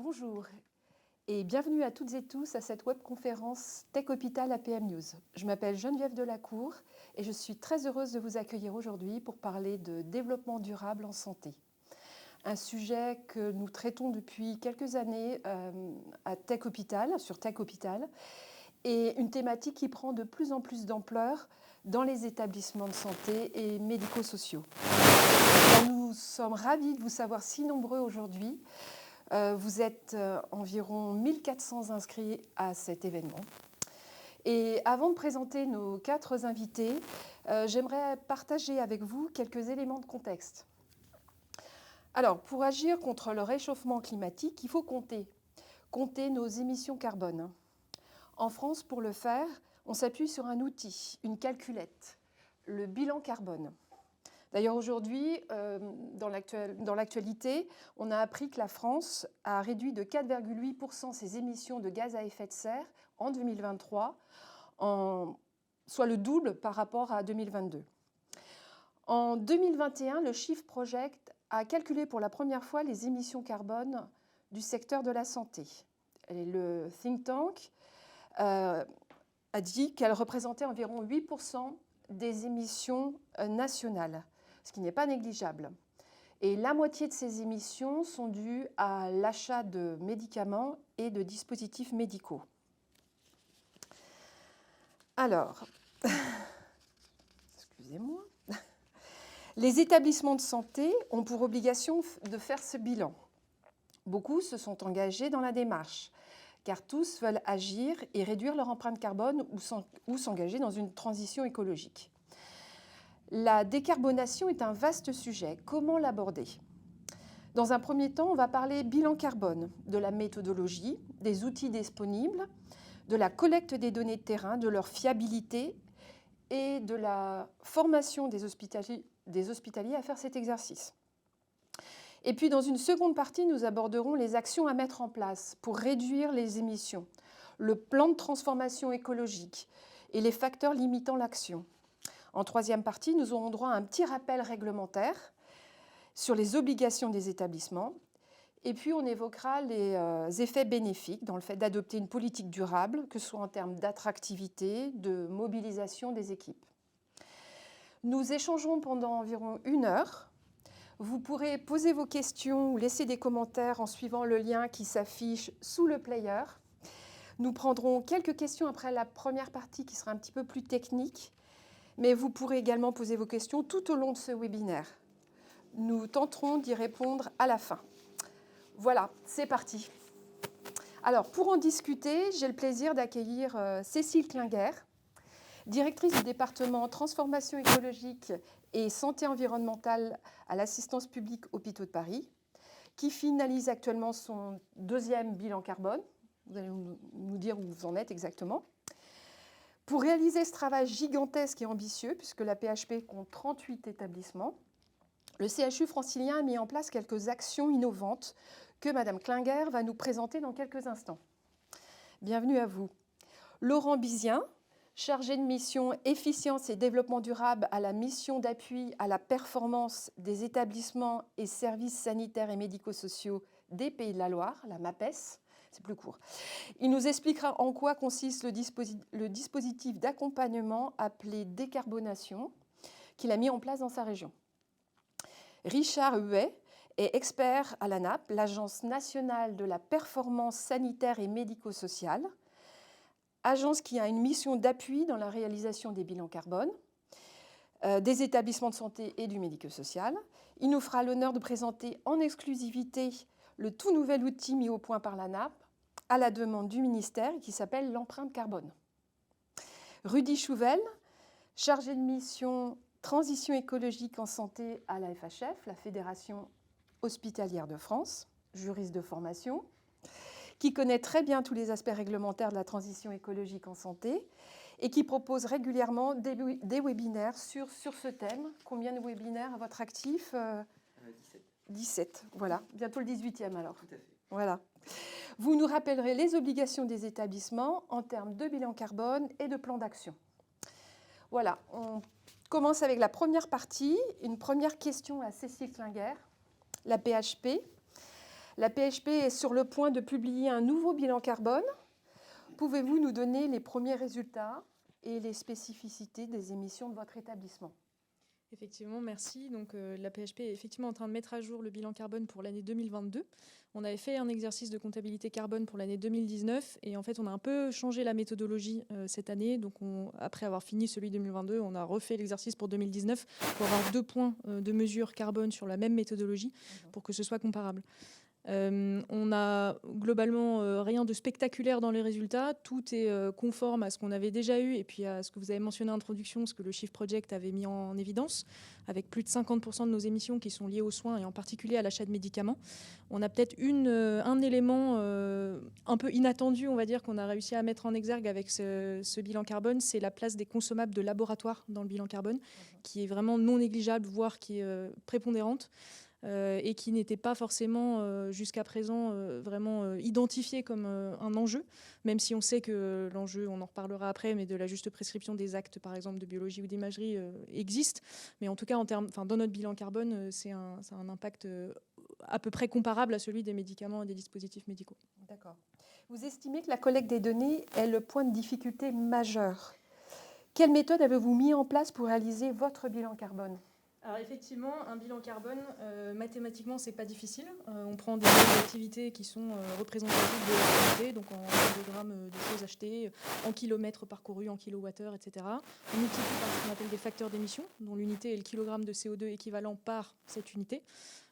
Bonjour et bienvenue à toutes et tous à cette webconférence Tech Hôpital APM News. Je m'appelle Geneviève Delacour et je suis très heureuse de vous accueillir aujourd'hui pour parler de développement durable en santé. Un sujet que nous traitons depuis quelques années à Tech Hôpital, sur Tech Hôpital, et une thématique qui prend de plus en plus d'ampleur dans les établissements de santé et médico-sociaux. Nous sommes ravis de vous savoir si nombreux aujourd'hui. Vous êtes environ 1400 inscrits à cet événement. Et avant de présenter nos 4 invités, j'aimerais partager avec vous quelques éléments de contexte. Alors, pour agir contre le réchauffement climatique, il faut compter nos émissions carbone. En France, pour le faire, on s'appuie sur un outil, une calculette, le bilan carbone. D'ailleurs, aujourd'hui, dans l'actualité, on a appris que la France a réduit de 4,8% ses émissions de gaz à effet de serre en 2023, soit le double par rapport à 2022. En 2021, le Chiffre Project a calculé pour la première fois les émissions carbone du secteur de la santé. Et le think tank a dit qu'elles représentaient environ 8% des émissions nationales, ce qui n'est pas négligeable. Et la moitié de ces émissions sont dues à l'achat de médicaments et de dispositifs médicaux. Alors, excusez-moi. Les établissements de santé ont pour obligation de faire ce bilan. Beaucoup se sont engagés dans la démarche, car tous veulent agir et réduire leur empreinte carbone ou s'engager dans une transition écologique. La décarbonation est un vaste sujet. Comment l'aborder ? Dans un premier temps, on va parler bilan carbone, de la méthodologie, des outils disponibles, de la collecte des données de terrain, de leur fiabilité et de la formation des hospitaliers à faire cet exercice. Et puis, dans une seconde partie, nous aborderons les actions à mettre en place pour réduire les émissions, le plan de transformation écologique et les facteurs limitant l'action. En troisième partie, nous aurons droit à un petit rappel réglementaire sur les obligations des établissements. Et puis, on évoquera les effets bénéfiques dans le fait d'adopter une politique durable, que ce soit en termes d'attractivité, de mobilisation des équipes. Nous échangerons pendant environ 1 heure. Vous pourrez poser vos questions ou laisser des commentaires en suivant le lien qui s'affiche sous le player. Nous prendrons quelques questions après la première partie qui sera un petit peu plus technique. Mais vous pourrez également poser vos questions tout au long de ce webinaire. Nous tenterons d'y répondre à la fin. Voilà, c'est parti. Alors, pour en discuter, j'ai le plaisir d'accueillir Cécile Klinger, directrice du département Transformation écologique et santé environnementale à l'Assistance publique Hôpitaux de Paris, qui finalise actuellement son 2e bilan carbone. Vous allez nous dire où vous en êtes exactement. Pour réaliser ce travail gigantesque et ambitieux, puisque la PHP compte 38 établissements, le CHU francilien a mis en place quelques actions innovantes que Mme Klinger va nous présenter dans quelques instants. Bienvenue à vous. Laurent Bizien, chargé de mission Efficience et Développement durable à la mission d'appui à la performance des établissements et services sanitaires et médico-sociaux des Pays de la Loire, la MAPES. C'est plus court. Il nous expliquera en quoi consiste le dispositif d'accompagnement appelé décarbonation qu'il a mis en place dans sa région. Richard Huet est expert à l'ANAP, l'Agence nationale de la performance sanitaire et médico-sociale, agence qui a une mission d'appui dans la réalisation des bilans carbone, des établissements de santé et du médico-social. Il nous fera l'honneur de présenter en exclusivité le tout nouvel outil mis au point par l'ANAP à la demande du ministère qui s'appelle l'empreinte carbone. Rudy Chouvel, chargé de mission Transition écologique en santé à la FHF, la Fédération hospitalière de France, juriste de formation, qui connaît très bien tous les aspects réglementaires de la transition écologique en santé et qui propose régulièrement des webinaires sur ce thème. Combien de webinaires à votre actif 17, voilà. Bientôt le 18e alors. Tout à fait. Voilà. Vous nous rappellerez les obligations des établissements en termes de bilan carbone et de plan d'action. Voilà, on commence avec la première partie. Une première question à Cécile Klinger, la PHP. La PHP est sur le point de publier un nouveau bilan carbone. Pouvez-vous nous donner les premiers résultats et les spécificités des émissions de votre établissement? Effectivement, merci. Donc, la PHP est effectivement en train de mettre à jour le bilan carbone pour l'année 2022. On avait fait un exercice de comptabilité carbone pour l'année 2019 et en fait, on a un peu changé la méthodologie cette année. Donc, après avoir fini celui 2022, on a refait l'exercice pour 2019 pour avoir 2 points de mesure carbone sur la même méthodologie pour que ce soit comparable. On a globalement rien de spectaculaire dans les résultats. Tout est conforme à ce qu'on avait déjà eu et puis à ce que vous avez mentionné en introduction, ce que le Shift Project avait mis en évidence, avec plus de 50% de nos émissions qui sont liées aux soins et en particulier à l'achat de médicaments. On a peut-être un élément un peu inattendu, on va dire, qu'on a réussi à mettre en exergue avec ce bilan carbone, c'est la place des consommables de laboratoire dans le bilan carbone, qui est vraiment non négligeable, voire qui est prépondérante. Et qui n'était pas forcément jusqu'à présent vraiment identifié comme un enjeu, même si on sait que l'enjeu, on en reparlera après, mais de la juste prescription des actes, par exemple, de biologie ou d'imagerie existe. Mais en tout cas, dans notre bilan carbone, c'est un impact à peu près comparable à celui des médicaments et des dispositifs médicaux. D'accord. Vous estimez que la collecte des données est le point de difficulté majeur. Quelle méthode avez-vous mis en place pour réaliser votre bilan carbone? Alors effectivement, un bilan carbone, mathématiquement, c'est pas difficile. On prend des données d'activité qui sont représentatives de l'activité, donc en kilogrammes de choses achetées, en kilomètres parcourus, en kilowattheures, etc. On multiplie par ce qu'on appelle des facteurs d'émission, dont l'unité est le kilogramme de CO2 équivalent par cette unité.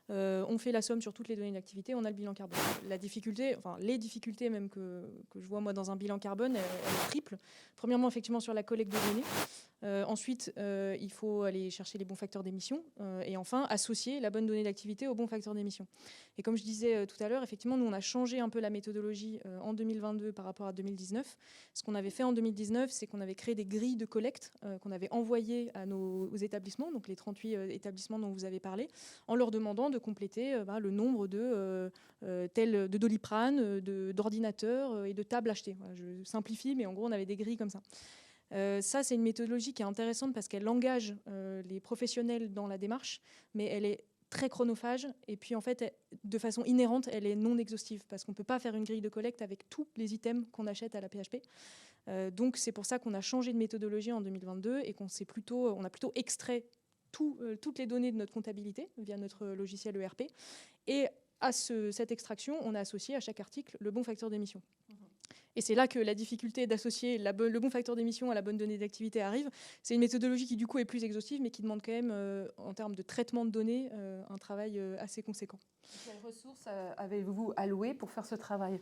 On fait la somme sur toutes les données d'activité, on a le bilan carbone. La difficulté, enfin les difficultés même que je vois moi dans un bilan carbone, elle est triple. Premièrement, effectivement, sur la collecte de données. Ensuite, il faut aller chercher les bons facteurs d'émission. Et enfin, associer la bonne donnée d'activité aux bons facteurs d'émission. Et comme je disais tout à l'heure, effectivement, nous, on a changé un peu la méthodologie en 2022 par rapport à 2019. Ce qu'on avait fait en 2019, c'est qu'on avait créé des grilles de collecte qu'on avait envoyées aux établissements, donc les 38 établissements dont vous avez parlé, en leur demandant de compléter le nombre de Doliprane, d'ordinateurs et de tables achetées. Voilà, je simplifie, mais en gros, on avait des grilles comme ça. Ça, c'est une méthodologie qui est intéressante parce qu'elle engage les professionnels dans la démarche, mais elle est très chronophage et puis en fait, de façon inhérente, elle est non exhaustive parce qu'on ne peut pas faire une grille de collecte avec tous les items qu'on achète à la PHP. Donc c'est pour ça qu'on a changé de méthodologie en 2022 et on a plutôt extrait toutes les données de notre comptabilité via notre logiciel ERP. Et à cette extraction, on a associé à chaque article le bon facteur d'émission. Et c'est là que la difficulté d'associer le bon facteur d'émission à la bonne donnée d'activité arrive. C'est une méthodologie qui, du coup, est plus exhaustive, mais qui demande quand même, en termes de traitement de données, un travail assez conséquent. Quelles ressources avez-vous allouées pour faire ce travail ?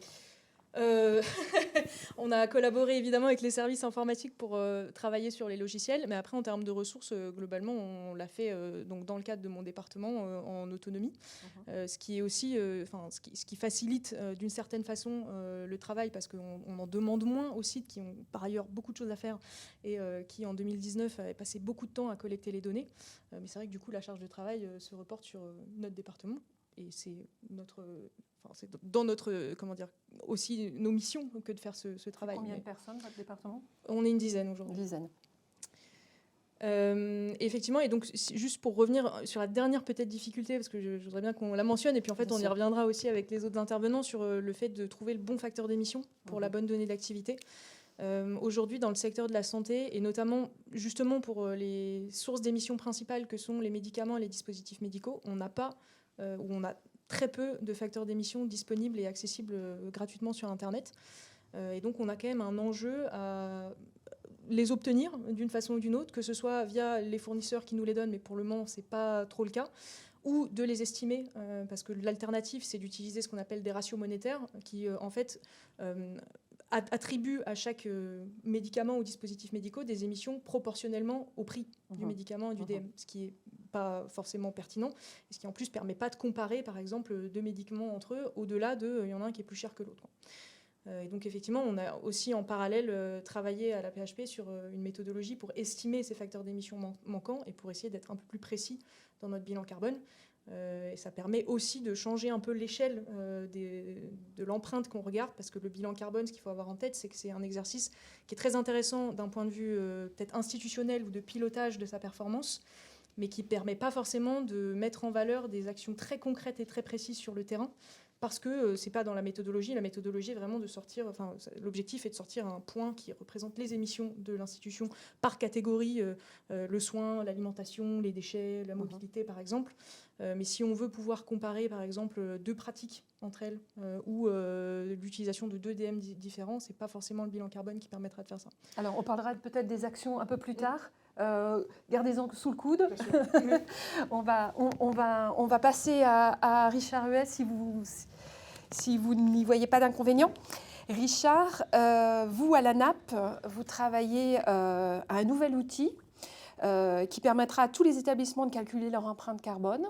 On a collaboré évidemment avec les services informatiques pour travailler sur les logiciels, mais après en termes de ressources, globalement, on l'a fait donc dans le cadre de mon département en autonomie, ce qui est aussi, ce qui facilite d'une certaine façon le travail parce qu'on en demande moins aux sites qui ont par ailleurs beaucoup de choses à faire et qui en 2019 avaient passé beaucoup de temps à collecter les données. Mais c'est vrai que du coup la charge de travail se reporte sur notre département et c'est c'est dans notre, aussi nos missions que de faire ce travail. Combien de personnes, votre département ? On est une dizaine aujourd'hui. Une dizaine. Effectivement, et donc juste pour revenir sur la dernière peut-être difficulté, parce que je voudrais bien qu'on la mentionne, et puis en fait on y reviendra aussi avec les autres intervenants sur le fait de trouver le bon facteur d'émission pour la bonne donnée d'activité. Aujourd'hui, dans le secteur de la santé, et notamment justement pour les sources d'émissions principales que sont les médicaments et les dispositifs médicaux, on n'a pas, ou on a très peu de facteurs d'émission disponibles et accessibles gratuitement sur Internet. Et donc, on a quand même un enjeu à les obtenir d'une façon ou d'une autre, que ce soit via les fournisseurs qui nous les donnent, mais pour le moment, ce n'est pas trop le cas, ou de les estimer, parce que l'alternative, c'est d'utiliser ce qu'on appelle des ratios monétaires, qui, en fait, attribuent à chaque médicament ou dispositif médical des émissions proportionnellement au prix du médicament et du DM, ce qui est pas forcément pertinent, et ce qui en plus permet pas de comparer par exemple deux médicaments entre eux au-delà de il y en a un qui est plus cher que l'autre. Et donc effectivement, on a aussi en parallèle travaillé à la PHP sur une méthodologie pour estimer ces facteurs d'émission manquants et pour essayer d'être un peu plus précis dans notre bilan carbone. Et ça permet aussi de changer un peu l'échelle de l'empreinte qu'on regarde, parce que le bilan carbone, ce qu'il faut avoir en tête, c'est que c'est un exercice qui est très intéressant d'un point de vue peut-être institutionnel ou de pilotage de sa performance, mais qui ne permet pas forcément de mettre en valeur des actions très concrètes et très précises sur le terrain. parce que c'est pas dans la méthodologie. La méthodologie est vraiment de sortir, l'objectif est de sortir un point qui représente les émissions de l'institution par catégorie, le soin, l'alimentation, les déchets, la mobilité par exemple. Mais si on veut pouvoir comparer par exemple deux pratiques entre elles ou l'utilisation de deux DM différents, c'est pas forcément le bilan carbone qui permettra de faire ça. Alors on parlera peut-être des actions un peu plus tard. Gardez-en sous le coude. on va passer à Richard Huet si vous n'y voyez pas d'inconvénient. Richard, vous à la NAP, vous travaillez à un nouvel outil qui permettra à tous les établissements de calculer leur empreinte carbone,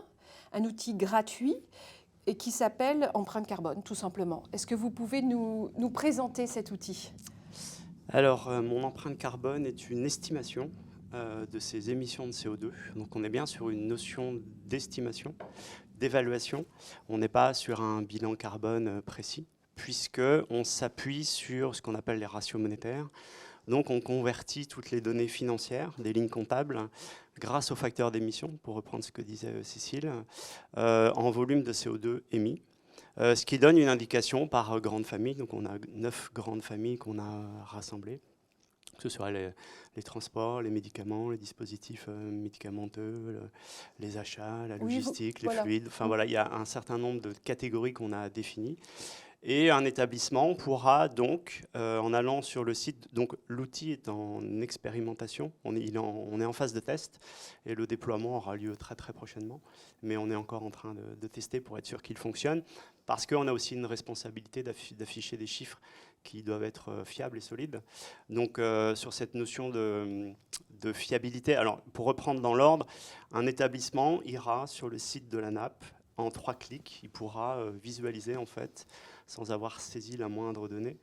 un outil gratuit et qui s'appelle empreinte carbone, tout simplement. Est-ce que vous pouvez nous présenter cet outil ? Alors, mon empreinte carbone est une estimation de ces émissions de CO2. Donc, on est bien sur une notion d'estimation, d'évaluation. On n'est pas sur un bilan carbone précis, puisqu'on s'appuie sur ce qu'on appelle les ratios monétaires. Donc, on convertit toutes les données financières des lignes comptables grâce au facteur d'émission, pour reprendre ce que disait Cécile, en volume de CO2 émis. Ce qui donne une indication par grande famille. Donc, on a 9 grandes familles qu'on a rassemblées, que ce soit les transports, les médicaments, les dispositifs médicamenteux, les achats, la logistique, les fluides. Enfin, voilà, il y a un certain nombre de catégories qu'on a définies. Et un établissement pourra donc, en allant sur le site, donc l'outil est en expérimentation, on est en phase de test et le déploiement aura lieu très très prochainement, mais on est encore en train de tester pour être sûr qu'il fonctionne, parce qu'on a aussi une responsabilité d'afficher des chiffres qui doivent être fiables et solides. Donc sur cette notion de fiabilité, alors pour reprendre dans l'ordre, un établissement ira sur le site de la NAP, en 3 clics, il pourra visualiser en fait, sans avoir saisi la moindre donnée,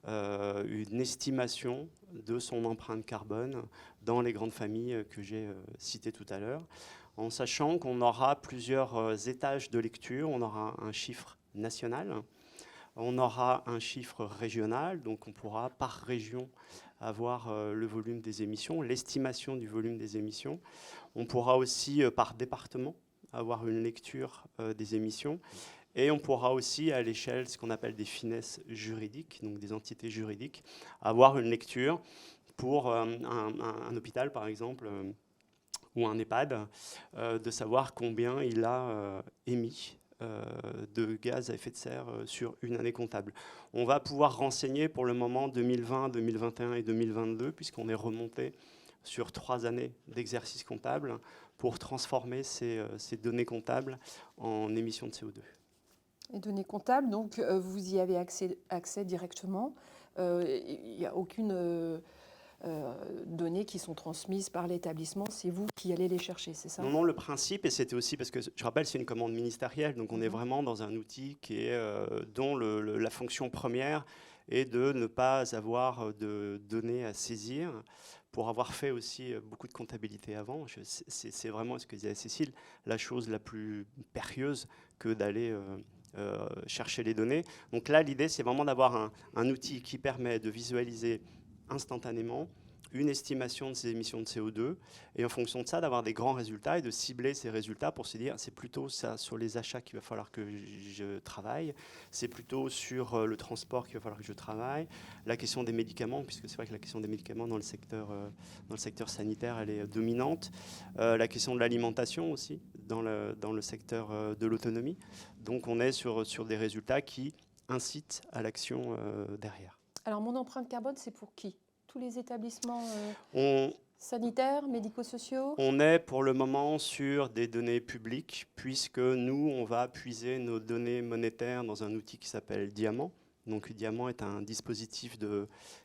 une estimation de son empreinte carbone dans les grandes familles que j'ai citées tout à l'heure, en sachant qu'on aura plusieurs étages de lecture. On aura un chiffre national, on aura un chiffre régional, donc on pourra par région avoir le volume des émissions, l'estimation du volume des émissions. On pourra aussi par département avoir une lecture des émissions. Et on pourra aussi, à l'échelle, ce qu'on appelle des finesses juridiques, donc des entités juridiques, avoir une lecture pour un hôpital, par exemple, ou un EHPAD, de savoir combien il a émis de gaz à effet de serre sur une année comptable. On va pouvoir renseigner pour le moment 2020, 2021 et 2022, puisqu'on est remonté sur 3 années d'exercice comptable pour transformer ces données comptables en émissions de CO2. Les données comptables, donc vous y avez accès directement. Il n'y a aucune données qui sont transmises par l'établissement, c'est vous qui allez les chercher, c'est ça ? Non, le principe, et c'était aussi parce que, je rappelle, c'est une commande ministérielle, donc on est vraiment dans un outil qui est, dont la fonction première est de ne pas avoir de données à saisir, pour avoir fait aussi beaucoup de comptabilité avant. C'est vraiment, ce que disait Cécile, la chose la plus périlleuse que d'aller chercher les données. Donc là, l'idée, c'est vraiment d'avoir un outil qui permet de visualiser instantanément une estimation de ces émissions de CO2 et en fonction de ça, d'avoir des grands résultats et de cibler ces résultats pour se dire c'est plutôt ça sur les achats qu'il va falloir que je travaille, c'est plutôt sur le transport qu'il va falloir que je travaille, la question des médicaments, puisque c'est vrai que la question des médicaments dans le secteur sanitaire, elle est dominante, la question de l'alimentation aussi, dans le secteur de l'autonomie. Donc on est sur des résultats qui incitent à l'action derrière. Alors mon empreinte carbone, c'est pour qui ? Tous les établissements sanitaires, médico-sociaux ? On est pour le moment sur des données publiques, puisque nous, on va puiser nos données monétaires dans un outil qui s'appelle Diamant. Donc Diamant est un dispositif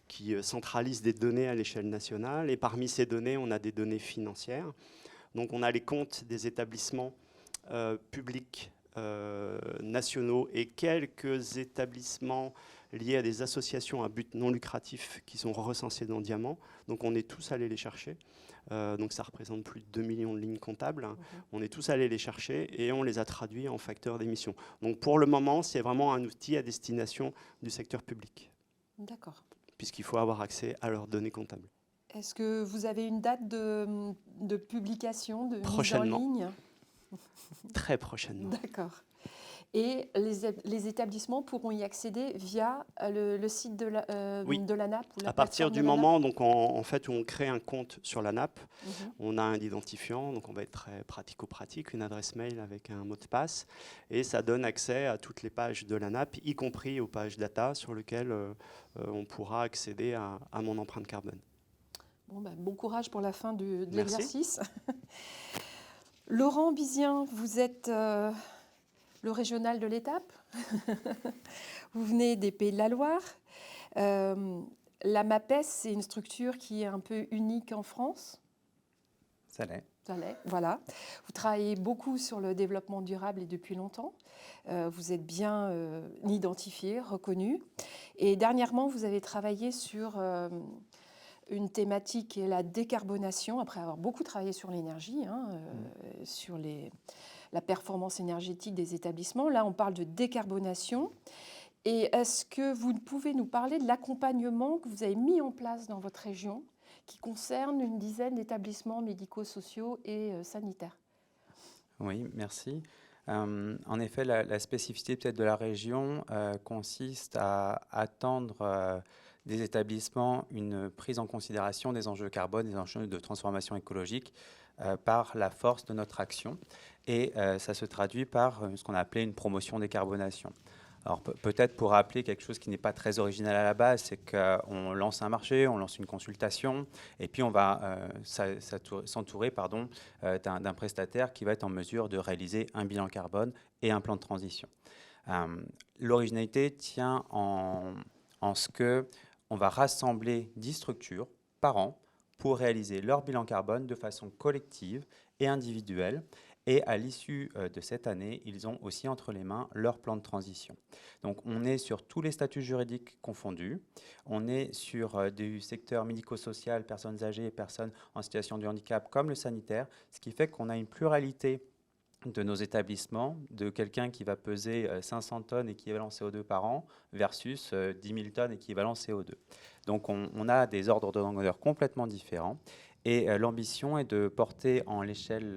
qui centralise des données à l'échelle nationale. Et parmi ces données, on a des données financières. Donc on a les comptes des établissements publics nationaux et quelques établissements liés à des associations à but non lucratif qui sont recensés dans Diamant. Donc on est tous allés les chercher. Donc ça représente plus de 2 millions de lignes comptables. On est tous allés les chercher et on les a traduits en facteurs d'émission. Donc pour le moment, c'est vraiment un outil à destination du secteur public. D'accord. Puisqu'il faut avoir accès à leurs données comptables. Est-ce que vous avez une date de publication, de mise en Prochainement. ligne ? Très prochainement. D'accord. Et les établissements pourront y accéder via le site de Oui. de l'ANAP ou la À partir plateforme du de l'ANAP. moment donc, en fait, où on crée un compte sur l'ANAP, Mhm. on a un identifiant, donc on va être très pratico-pratique, une adresse mail avec un mot de passe, et ça donne accès à toutes les pages de l'ANAP, y compris aux pages data sur lesquelles on pourra accéder à mon empreinte carbone. Bon courage pour la fin de Merci. l'exercice. Laurent Bizien, vous êtes le régional de l'étape. Vous venez des Pays de la Loire. La MAPES, c'est une structure qui est un peu unique en France. Ça l'est. Ça l'est, voilà. Vous travaillez beaucoup sur le développement durable et depuis longtemps. Vous êtes bien identifié, reconnu. Et dernièrement, vous avez travaillé sur une thématique qui est la décarbonation, après avoir beaucoup travaillé sur l'énergie, sur la performance énergétique des établissements. Là, on parle de décarbonation. Et est-ce que vous pouvez nous parler de l'accompagnement que vous avez mis en place dans votre région, qui concerne une dizaine d'établissements médico-sociaux et sanitaires? Oui, merci. En effet, la spécificité peut-être de la région consiste à attendre des établissements une prise en considération des enjeux carbone, des enjeux de transformation écologique par la force de notre action. Et ça se traduit par ce qu'on a appelé une promotion décarbonation. Alors peut-être pour rappeler quelque chose qui n'est pas très original à la base, c'est qu'on lance un marché, on lance une consultation, et puis on va s'entourer d'un prestataire qui va être en mesure de réaliser un bilan carbone et un plan de transition. L'originalité tient en ce qu'on va rassembler 10 structures par an pour réaliser leur bilan carbone de façon collective et individuelle. Et à l'issue de cette année, ils ont aussi entre les mains leur plan de transition. Donc on est sur tous les statuts juridiques confondus. On est sur du secteur médico-social, personnes âgées, personnes en situation de handicap comme le sanitaire, ce qui fait qu'on a une pluralité de nos établissements, de quelqu'un qui va peser 500 tonnes équivalent CO2 par an versus 10 000 tonnes équivalent CO2. Donc on a des ordres de grandeur complètement différents. Et l'ambition est de porter à l'échelle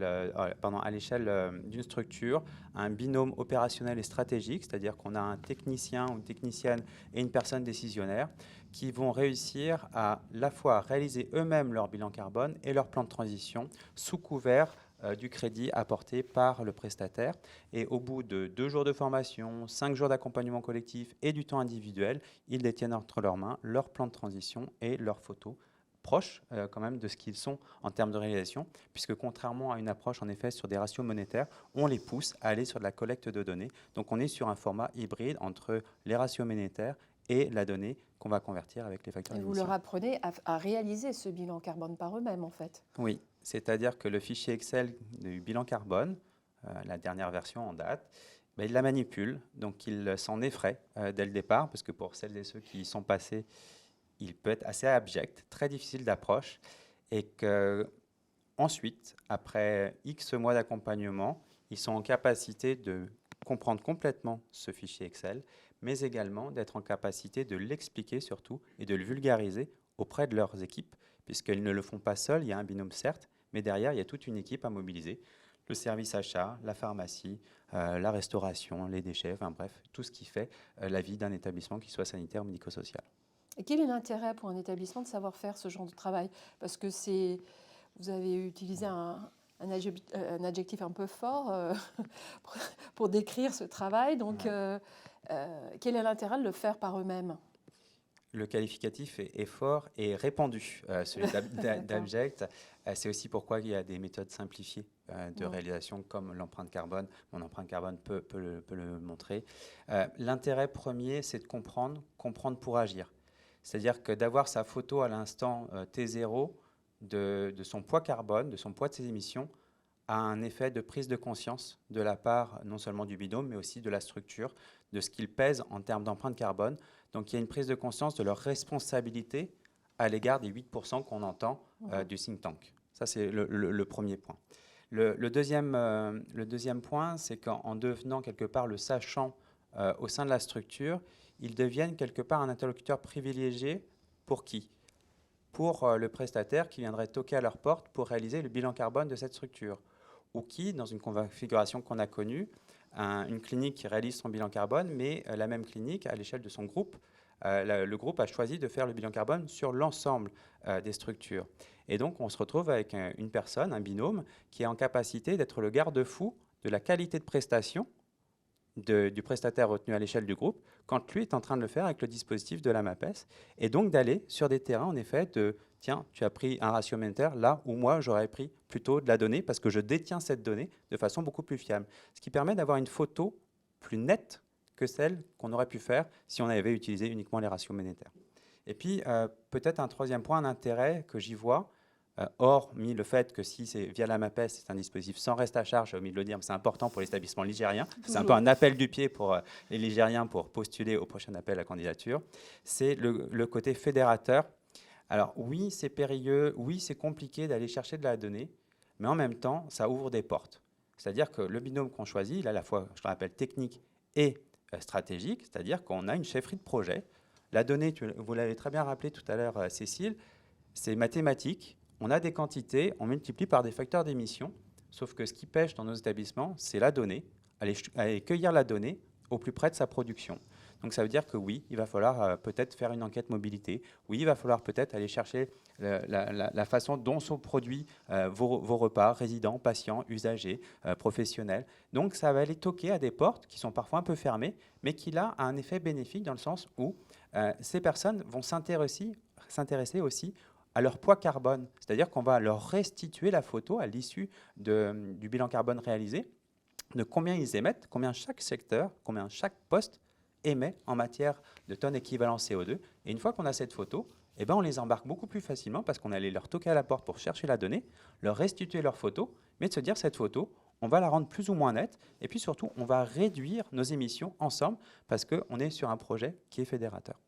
d'une structure un binôme opérationnel et stratégique, c'est-à-dire qu'on a un technicien ou une technicienne et une personne décisionnaire qui vont réussir à la fois réaliser eux-mêmes leur bilan carbone et leur plan de transition sous couvert du crédit apporté par le prestataire. Et au bout de 2 jours de formation, 5 jours d'accompagnement collectif et du temps individuel, ils détiennent entre leurs mains leur plan de transition et leurs photos proches quand même de ce qu'ils sont en termes de réalisation, puisque contrairement à une approche en effet sur des ratios monétaires, on les pousse à aller sur de la collecte de données. Donc on est sur un format hybride entre les ratios monétaires et la donnée qu'on va convertir avec les facteurs d'émission. Vous leur apprenez à réaliser ce bilan carbone par eux-mêmes en fait. Oui, c'est-à-dire que le fichier Excel du bilan carbone, la dernière version en date, il la manipule, donc il s'en effraie dès le départ, parce que pour celles et ceux qui y sont passés, il peut être assez abject, très difficile d'approche, et qu'ensuite, après X mois d'accompagnement, ils sont en capacité de comprendre complètement ce fichier Excel, mais également d'être en capacité de l'expliquer surtout et de le vulgariser auprès de leurs équipes, puisqu'ils ne le font pas seuls, il y a un binôme certes, mais derrière, il y a toute une équipe à mobiliser, le service achat, la pharmacie, la restauration, les déchets, enfin bref, tout ce qui fait la vie d'un établissement, qu'il soit sanitaire ou médico-social. Et quel est l'intérêt pour un établissement de savoir faire ce genre de travail? Parce que vous avez utilisé un adjectif un peu fort pour décrire ce travail. Donc, quel est l'intérêt de le faire par eux-mêmes? Le qualificatif est fort et répandu, celui d'abject. C'est aussi pourquoi il y a des méthodes simplifiées de réalisation comme l'empreinte carbone. Mon empreinte carbone peut le montrer. L'intérêt premier, c'est de comprendre pour agir. C'est-à-dire que d'avoir sa photo à l'instant T0 de son poids carbone, de son poids de ses émissions, a un effet de prise de conscience de la part non seulement du binôme, mais aussi de la structure, de ce qu'il pèse en termes d'empreinte carbone. Donc il y a une prise de conscience de leur responsabilité à l'égard des 8% qu'on entend du think tank. Ça, c'est le premier point. Le deuxième point, c'est qu'en devenant quelque part le sachant au sein de la structure, ils deviennent quelque part un interlocuteur privilégié pour qui? Pour le prestataire qui viendrait toquer à leur porte pour réaliser le bilan carbone de cette structure, ou qui, dans une configuration qu'on a connue, une clinique qui réalise son bilan carbone, mais la même clinique, à l'échelle de son groupe, le groupe a choisi de faire le bilan carbone sur l'ensemble des structures. Et donc, on se retrouve avec une personne, un binôme, qui est en capacité d'être le garde-fou de la qualité de prestation du prestataire retenu à l'échelle du groupe, quand lui est en train de le faire avec le dispositif de la MAPES, et donc d'aller sur des terrains, en effet, tiens, tu as pris un ratio monétaire là où moi, j'aurais pris plutôt de la donnée, parce que je détiens cette donnée de façon beaucoup plus fiable. Ce qui permet d'avoir une photo plus nette que celle qu'on aurait pu faire si on avait utilisé uniquement les ratios monétaires. Et puis, peut-être un troisième point, un intérêt que j'y vois, hormis le fait que si c'est via la MAPES, c'est un dispositif sans reste à charge, j'ai omis de le dire, mais c'est important pour les établissements ligériens. C'est un peu un appel du pied pour les Ligériens pour postuler au prochain appel à candidature. C'est le côté fédérateur. Alors oui, c'est périlleux, oui, c'est compliqué d'aller chercher de la donnée, mais en même temps, ça ouvre des portes. C'est-à-dire que le binôme qu'on choisit, il est à la fois, je le rappelle, technique et stratégique, c'est-à-dire qu'on a une chefferie de projet. La donnée, vous l'avez très bien rappelé tout à l'heure, Cécile, c'est mathématique. On a des quantités, on multiplie par des facteurs d'émission, sauf que ce qui pêche dans nos établissements, c'est la donnée, aller cueillir la donnée au plus près de sa production. Donc ça veut dire que oui, il va falloir peut-être faire une enquête mobilité, oui, il va falloir peut-être aller chercher la façon dont sont produits vos repas, résidents, patients, usagers, professionnels. Donc ça va aller toquer à des portes qui sont parfois un peu fermées, mais qui là a un effet bénéfique dans le sens où ces personnes vont s'intéresser aussi à leur poids carbone, c'est-à-dire qu'on va leur restituer la photo à l'issue du bilan carbone réalisé, de combien ils émettent, combien chaque secteur, combien chaque poste émet en matière de tonnes équivalent CO2. Et une fois qu'on a cette photo, eh ben on les embarque beaucoup plus facilement parce qu'on allait leur toquer à la porte pour chercher la donnée, leur restituer leur photo, mais de se dire cette photo, on va la rendre plus ou moins nette, et puis surtout, on va réduire nos émissions ensemble parce qu'on est sur un projet qui est fédérateur.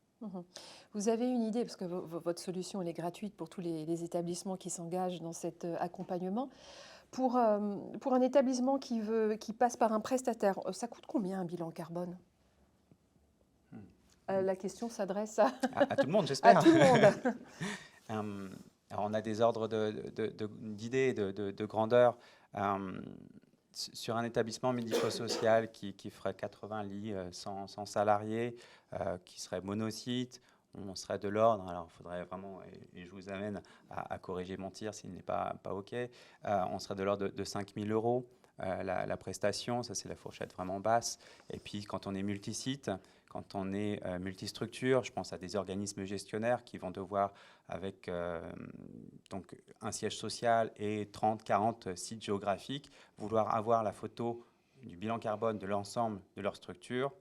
Vous avez une idée, parce que votre solution elle est gratuite pour tous les établissements qui s'engagent dans cet accompagnement. Pour un établissement qui passe par un prestataire, ça coûte combien un bilan carbone ? La question s'adresse à tout le monde, j'espère. À tout le monde. Alors on a des ordres d'idées, de grandeur. Sur un établissement médico-social qui ferait 80 lits, 100 salariés, qui serait monosite, on serait de l'ordre, alors il faudrait vraiment, et je vous amène à corriger mon tir s'il n'est pas OK, on serait de l'ordre de 5 000 euros la prestation, ça c'est la fourchette vraiment basse. Et puis quand on est multisite, quand on est multistructure, je pense à des organismes gestionnaires qui vont devoir, avec donc un siège social et 30-40 sites géographiques, vouloir avoir la photo du bilan carbone de l'ensemble de leur structure.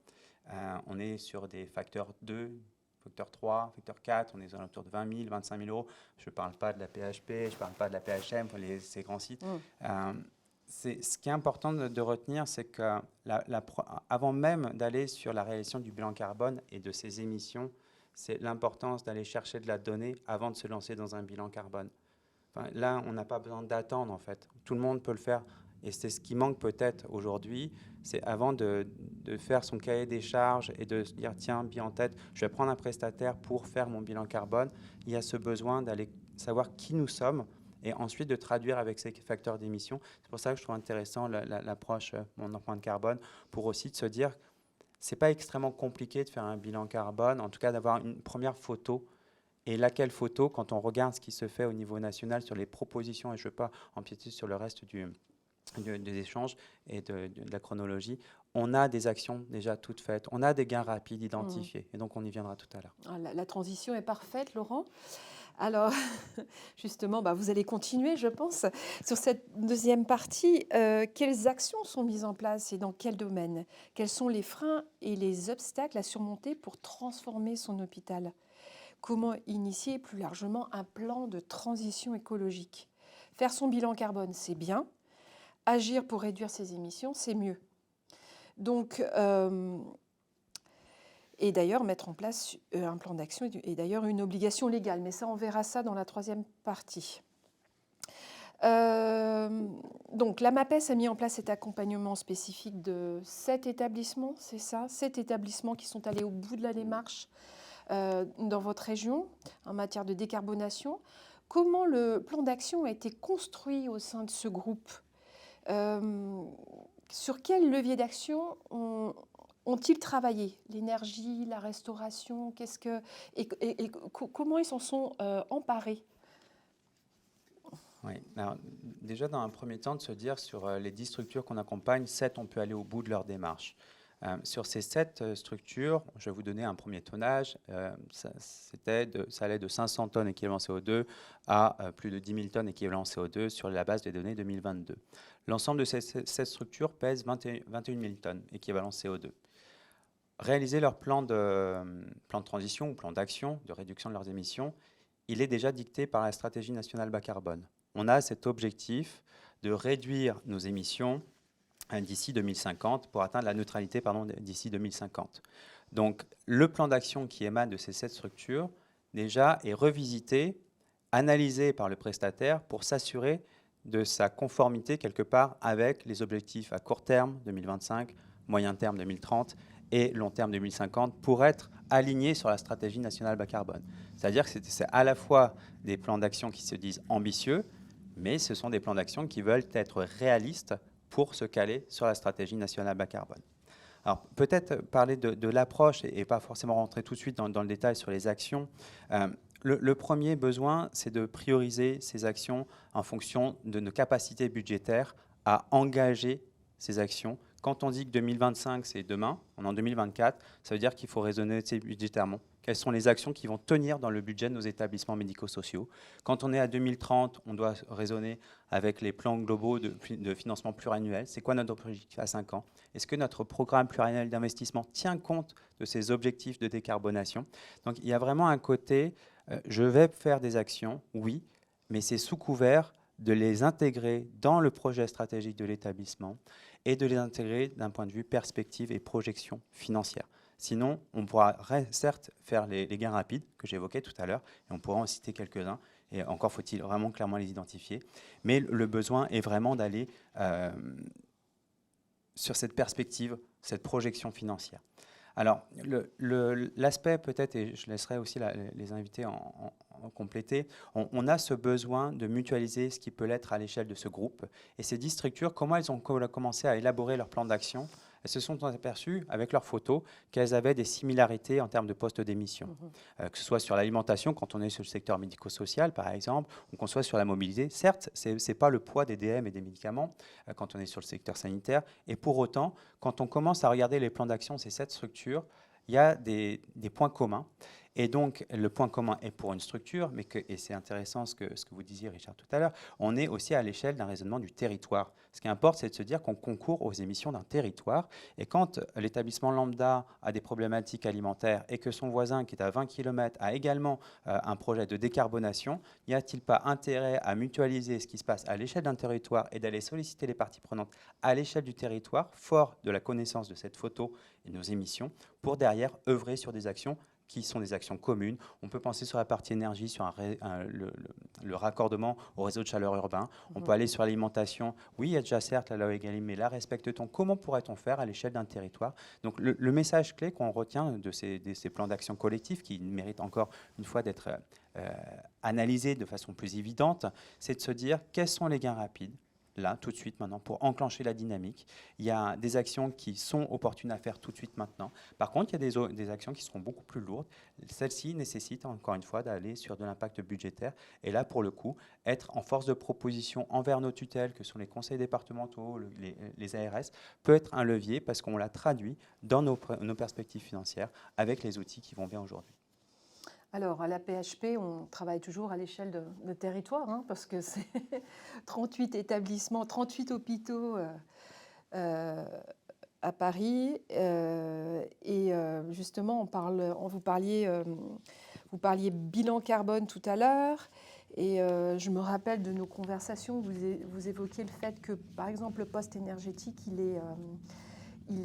On est sur des facteurs 2, facteur 3, facteur 4, on est autour de 20 000, 25 000 euros. Je ne parle pas de la PHP, je ne parle pas de la PHM pour ces grands sites. Ce qui est important de retenir, c'est que avant même d'aller sur la réalisation du bilan carbone et de ses émissions, c'est l'importance d'aller chercher de la donnée avant de se lancer dans un bilan carbone. Enfin, là, on n'a pas besoin d'attendre, en fait. Tout le monde peut le faire. Et c'est ce qui manque peut-être aujourd'hui, c'est avant de faire son cahier des charges et de se dire, tiens, bien en tête, je vais prendre un prestataire pour faire mon bilan carbone. Il y a ce besoin d'aller savoir qui nous sommes, et ensuite de traduire avec ces facteurs d'émission. C'est pour ça que je trouve intéressant l'approche mon empreinte carbone, pour aussi de se dire, c'est pas extrêmement compliqué de faire un bilan carbone, en tout cas d'avoir une première photo. Et laquelle photo, quand on regarde ce qui se fait au niveau national sur les propositions, et je ne veux pas empiéter sur le reste des échanges et de la chronologie, on a des actions déjà toutes faites, on a des gains rapides identifiés, et donc on y viendra tout à l'heure. La transition est parfaite, Laurent. Alors, justement, vous allez continuer, je pense, sur cette deuxième partie. Quelles actions sont mises en place et dans quel domaine ? Quels sont les freins et les obstacles à surmonter pour transformer son hôpital ? Comment initier plus largement un plan de transition écologique ? Faire son bilan carbone, c'est bien. Agir pour réduire ses émissions, c'est mieux. Donc, et d'ailleurs, mettre en place un plan d'action est d'ailleurs une obligation légale. Mais ça, on verra ça dans la troisième partie. Donc, la MAPES a mis en place cet accompagnement spécifique de 7 établissements, c'est ça ? 7 établissements qui sont allés au bout de la démarche dans votre région en matière de décarbonation. Comment le plan d'action a été construit au sein de ce groupe ? sur quel levier d'action ont-ils travaillé? L'énergie, la restauration, comment ils s'en sont emparés? Oui. Alors, déjà, dans un premier temps, de se dire sur les 10 structures qu'on accompagne, 7, on peut aller au bout de leur démarche. Sur ces 7 structures, je vais vous donner un premier tonnage. Ça allait de 500 tonnes équivalent CO2 à plus de 10 000 tonnes équivalent CO2 sur la base des données 2022. L'ensemble de ces 7 structures pèse 21 000 tonnes équivalent CO2. Réaliser leur plan de transition ou plan d'action de réduction de leurs émissions, il est déjà dicté par la stratégie nationale bas carbone. On a cet objectif de réduire nos émissions d'ici 2050 pour atteindre la neutralité d'ici 2050. Donc, le plan d'action qui émane de ces 7 structures, déjà, est revisité, analysé par le prestataire pour s'assurer de sa conformité quelque part avec les objectifs à court terme 2025, moyen terme 2030 et long terme 2050 pour être alignés sur la stratégie nationale bas carbone. C'est-à-dire que c'est à la fois des plans d'action qui se disent ambitieux, mais ce sont des plans d'action qui veulent être réalistes pour se caler sur la stratégie nationale bas carbone. Alors peut-être parler de l'approche et pas forcément rentrer tout de suite dans le détail sur les actions. Le premier besoin, c'est de prioriser ces actions en fonction de nos capacités budgétaires à engager ces actions. Quand on dit que 2025, c'est demain, on est en 2024, ça veut dire qu'il faut raisonner budgétairement. Quelles sont les actions qui vont tenir dans le budget de nos établissements médico-sociaux? Quand on est à 2030, on doit raisonner avec les plans globaux de financement pluriannuel. C'est quoi notre objectif à 5 ans? Est-ce que notre programme pluriannuel d'investissement tient compte de ces objectifs de décarbonation? Donc, il y a vraiment un côté, je vais faire des actions, oui, mais c'est sous couvert de les intégrer dans le projet stratégique de l'établissement et de les intégrer d'un point de vue perspective et projection financière. Sinon, on pourra certes faire les gains rapides que j'évoquais tout à l'heure, et on pourra en citer quelques-uns, et encore faut-il vraiment clairement les identifier. Mais le besoin est vraiment d'aller sur cette perspective, cette projection financière. Alors, l'aspect peut-être, et je laisserai aussi les invités en compléter, on a ce besoin de mutualiser ce qui peut l'être à l'échelle de ce groupe. Et ces 10 structures, comment elles ont commencé à élaborer leur plan d'action? Elles se sont aperçues, avec leurs photos, qu'elles avaient des similarités en termes de postes d'émission. Que ce soit sur l'alimentation, quand on est sur le secteur médico-social, par exemple, ou qu'on soit sur la mobilité. Certes, ce n'est pas le poids des DM et des médicaments quand on est sur le secteur sanitaire. Et pour autant, quand on commence à regarder les plans d'action de ces 7 structures, il y a des points communs. Et donc, le point commun est pour une structure, et c'est intéressant ce que vous disiez, Richard, tout à l'heure, on est aussi à l'échelle d'un raisonnement du territoire. Ce qui importe, c'est de se dire qu'on concourt aux émissions d'un territoire. Et quand l'établissement lambda a des problématiques alimentaires et que son voisin, qui est à 20 km, a également un projet de décarbonation, n'y a-t-il pas intérêt à mutualiser ce qui se passe à l'échelle d'un territoire et d'aller solliciter les parties prenantes à l'échelle du territoire, fort de la connaissance de cette photo et de nos émissions, pour derrière œuvrer sur des actions qui sont des actions communes. On peut penser sur la partie énergie, sur le raccordement au réseau de chaleur urbain. On peut aller sur l'alimentation. Oui, il y a déjà certes la loi Egalim, mais la respecte-t-on? Comment pourrait-on faire à l'échelle d'un territoire? Donc le message clé qu'on retient de ces plans d'action collectifs, qui méritent encore une fois d'être analysés de façon plus évidente, c'est de se dire quels sont les gains rapides, là, tout de suite, maintenant, pour enclencher la dynamique. Il y a des actions qui sont opportunes à faire tout de suite, maintenant. Par contre, il y a des actions qui seront beaucoup plus lourdes. Celles-ci nécessitent, encore une fois, d'aller sur de l'impact budgétaire. Et là, pour le coup, être en force de proposition envers nos tutelles, que sont les conseils départementaux, les ARS, peut être un levier parce qu'on l'a traduit dans nos perspectives financières avec les outils qui vont bien aujourd'hui. Alors, à la PHP, on travaille toujours à l'échelle de territoire, hein, parce que c'est 38 établissements, 38 hôpitaux à Paris. Et justement, vous parliez bilan carbone tout à l'heure. Et je me rappelle de nos conversations, vous évoquiez le fait que, par exemple, le poste énergétique, il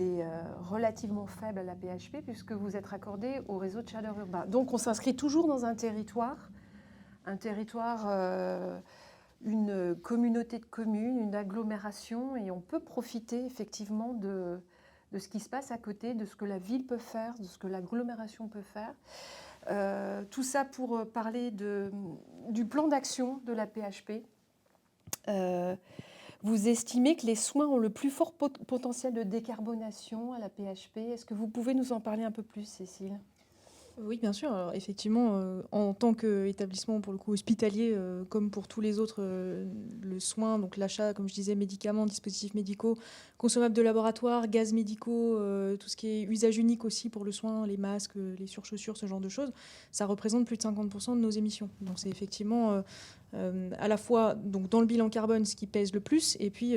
est relativement faible à la PHP puisque vous êtes raccordé au réseau de chaleur urbain. Donc on s'inscrit toujours dans un territoire, une communauté de communes, une agglomération, et on peut profiter effectivement de ce qui se passe à côté, de ce que la ville peut faire, de ce que l'agglomération peut faire. Tout ça pour parler du plan d'action de la PHP. vous estimez que les soins ont le plus fort potentiel de décarbonation à la PHP. Est-ce que vous pouvez nous en parler un peu plus, Cécile ? Oui, bien sûr. Alors, effectivement, en tant qu'établissement, pour le coup, hospitalier, comme pour tous les autres, le soin, donc l'achat, comme je disais, médicaments, dispositifs médicaux, consommables de laboratoire, gaz médicaux, tout ce qui est usage unique aussi pour le soin, les masques, les surchaussures, ce genre de choses, ça représente plus de 50% de nos émissions. Donc c'est effectivement à la fois donc, dans le bilan carbone ce qui pèse le plus, et puis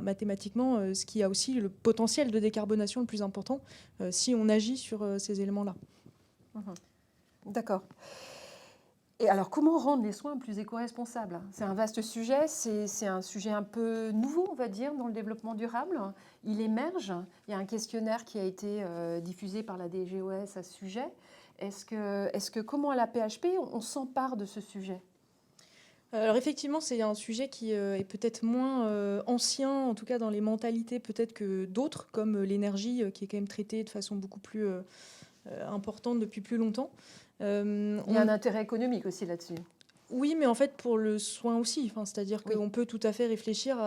mathématiquement ce qui a aussi le potentiel de décarbonation le plus important si on agit sur ces éléments-là. D'accord. Et alors, comment rendre les soins plus éco-responsables ? C'est un vaste sujet, c'est un sujet un peu nouveau, on va dire, dans le développement durable. Il émerge, il y a un questionnaire qui a été diffusé par la DGOS à ce sujet. Est-ce que comment à la PHP, on s'empare de ce sujet ? Alors effectivement, c'est un sujet qui est peut-être moins ancien, en tout cas dans les mentalités peut-être que d'autres, comme l'énergie, qui est quand même traitée de façon beaucoup plus importante depuis plus longtemps. Il y a un intérêt économique aussi là-dessus. Oui, mais en fait pour le soin aussi. C'est-à-dire qu'on peut tout à fait réfléchir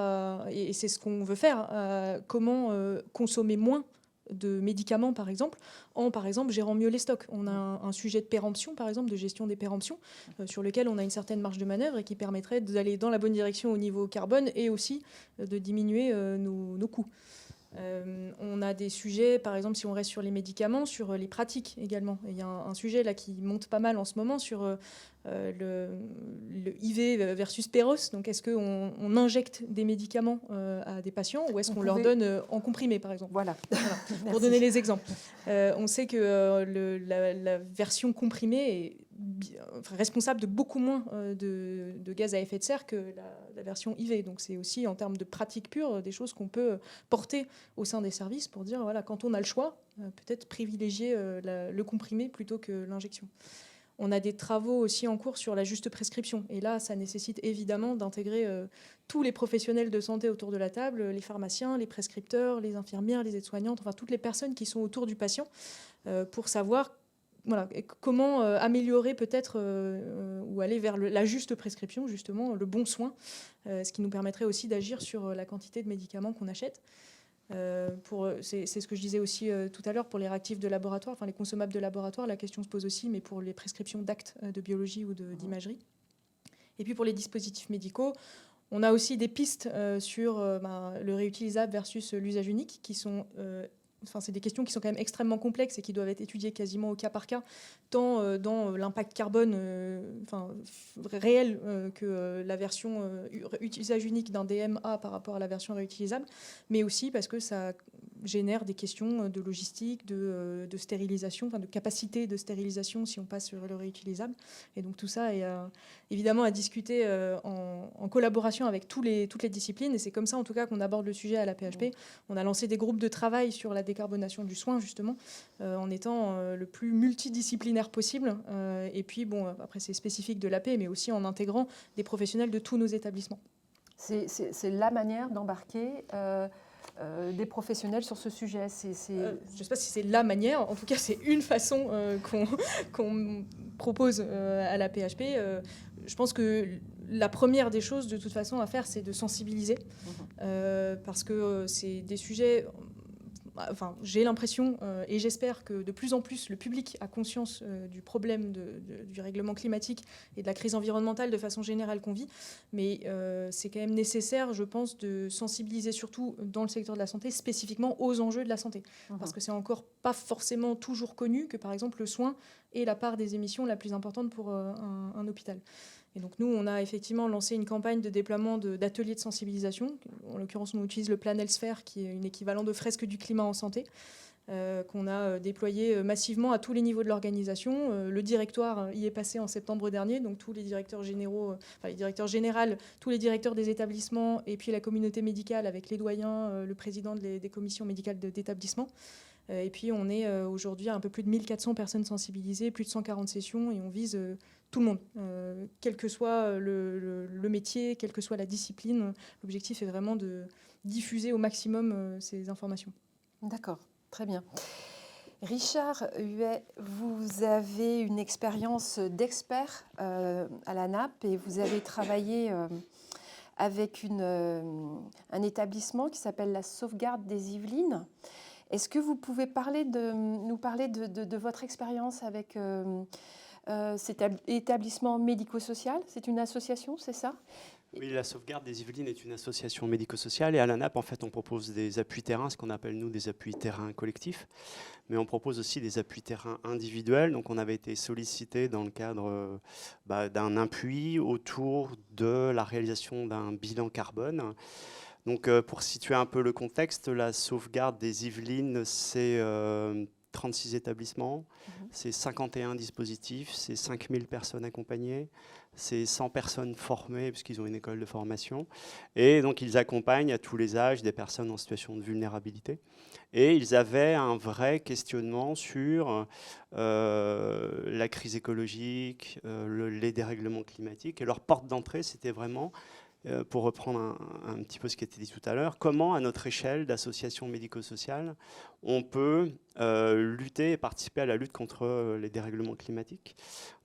et c'est ce qu'on veut faire, à comment consommer moins de médicaments, par exemple, gérant mieux les stocks. On a un sujet de péremption, par exemple, de gestion des péremptions, sur lequel on a une certaine marge de manœuvre et qui permettrait d'aller dans la bonne direction au niveau carbone et aussi de diminuer nos coûts. On a des sujets, par exemple, si on reste sur les médicaments, sur les pratiques également. Et il y a un sujet là qui monte pas mal en ce moment sur le IV versus Péros. Donc, est-ce qu'on injecte des médicaments à des patients ou est-ce qu'on leur donne en comprimé, par exemple ? Voilà. Pour donner les exemples. On sait que la version comprimée est responsable de beaucoup moins de gaz à effet de serre que la version IV. Donc c'est aussi en termes de pratique pure des choses qu'on peut porter au sein des services pour dire, voilà, quand on a le choix, peut-être privilégier le comprimé plutôt que l'injection. On a des travaux aussi en cours sur la juste prescription. Et là, ça nécessite évidemment d'intégrer tous les professionnels de santé autour de la table, les pharmaciens, les prescripteurs, les infirmières, les aides-soignantes, enfin toutes les personnes qui sont autour du patient pour savoir comment améliorer peut-être ou aller vers la juste prescription, justement, le bon soin, ce qui nous permettrait aussi d'agir sur la quantité de médicaments qu'on achète. C'est ce que je disais aussi tout à l'heure pour les réactifs de laboratoire, enfin les consommables de laboratoire, la question se pose aussi, mais pour les prescriptions d'actes de biologie ou d'imagerie. Et puis pour les dispositifs médicaux, on a aussi des pistes sur le réutilisable versus l'usage unique qui sont... c'est des questions qui sont quand même extrêmement complexes et qui doivent être étudiées quasiment au cas par cas, tant dans l'impact carbone réel que la version usage unique d'un DMA par rapport à la version réutilisable, mais aussi parce que ça génère des questions de logistique, de stérilisation, de capacité de stérilisation si on passe sur le réutilisable. Et donc tout ça est évidemment à discuter en collaboration avec toutes les disciplines. Et c'est comme ça en tout cas qu'on aborde le sujet à la PHP. On a lancé des groupes de travail sur la décarbonation du soin justement, en étant le plus multidisciplinaire possible. Et puis après c'est spécifique de l'AP, mais aussi en intégrant des professionnels de tous nos établissements. C'est la manière d'embarquer des professionnels sur ce sujet. Je ne sais pas si c'est la manière, en tout cas c'est une façon qu'on propose à la PHP. Je pense que la première des choses de toute façon à faire, c'est de sensibiliser, parce que c'est des sujets... Enfin, j'ai l'impression et j'espère que de plus en plus le public a conscience du problème du règlement climatique et de la crise environnementale de façon générale qu'on vit. Mais c'est quand même nécessaire, je pense, de sensibiliser surtout dans le secteur de la santé, spécifiquement aux enjeux de la santé. Parce que c'est encore pas forcément toujours connu que, par exemple, le soin est la part des émissions la plus importante pour un hôpital. Et donc nous, on a effectivement lancé une campagne de déploiement d'ateliers de sensibilisation. En l'occurrence, on utilise le plan Elsfer, qui est une équivalent de fresque du climat en santé, qu'on a déployé massivement à tous les niveaux de l'organisation. Le directoire y est passé en septembre dernier, donc tous les directeurs généraux, les directeurs généraux, tous les directeurs des établissements, et puis la communauté médicale avec les doyens, le président des commissions médicales d'établissement. Et puis on est aujourd'hui à un peu plus de 1400 personnes sensibilisées, plus de 140 sessions, et on vise tout le monde, quel que soit le métier, quelle que soit la discipline. L'objectif est vraiment de diffuser au maximum ces informations. D'accord, très bien. Richard Huet, vous avez une expérience d'expert à la NAP et vous avez travaillé avec un établissement qui s'appelle la Sauvegarde des Yvelines. Est-ce que vous pouvez nous parler de votre expérience avec cet établissement médico-social? C'est une association, c'est ça? Oui, la Sauvegarde des Yvelines est une association médico-sociale et à l'ANAP, en fait, on propose des appuis terrain, ce qu'on appelle nous des appuis terrain collectifs, mais on propose aussi des appuis terrain individuels. Donc on avait été sollicité dans le cadre d'un appui autour de la réalisation d'un bilan carbone. Donc pour situer un peu le contexte, la Sauvegarde des Yvelines, c'est 36 établissements, c'est 51 dispositifs, c'est 5000 personnes accompagnées, c'est 100 personnes formées puisqu'ils ont une école de formation. Et donc ils accompagnent à tous les âges des personnes en situation de vulnérabilité. Et ils avaient un vrai questionnement sur la crise écologique, les dérèglements climatiques. Et leur porte d'entrée, c'était vraiment, pour reprendre un petit peu ce qui a été dit tout à l'heure, comment à notre échelle d'association médico-sociale, on peut lutter et participer à la lutte contre les dérèglements climatiques.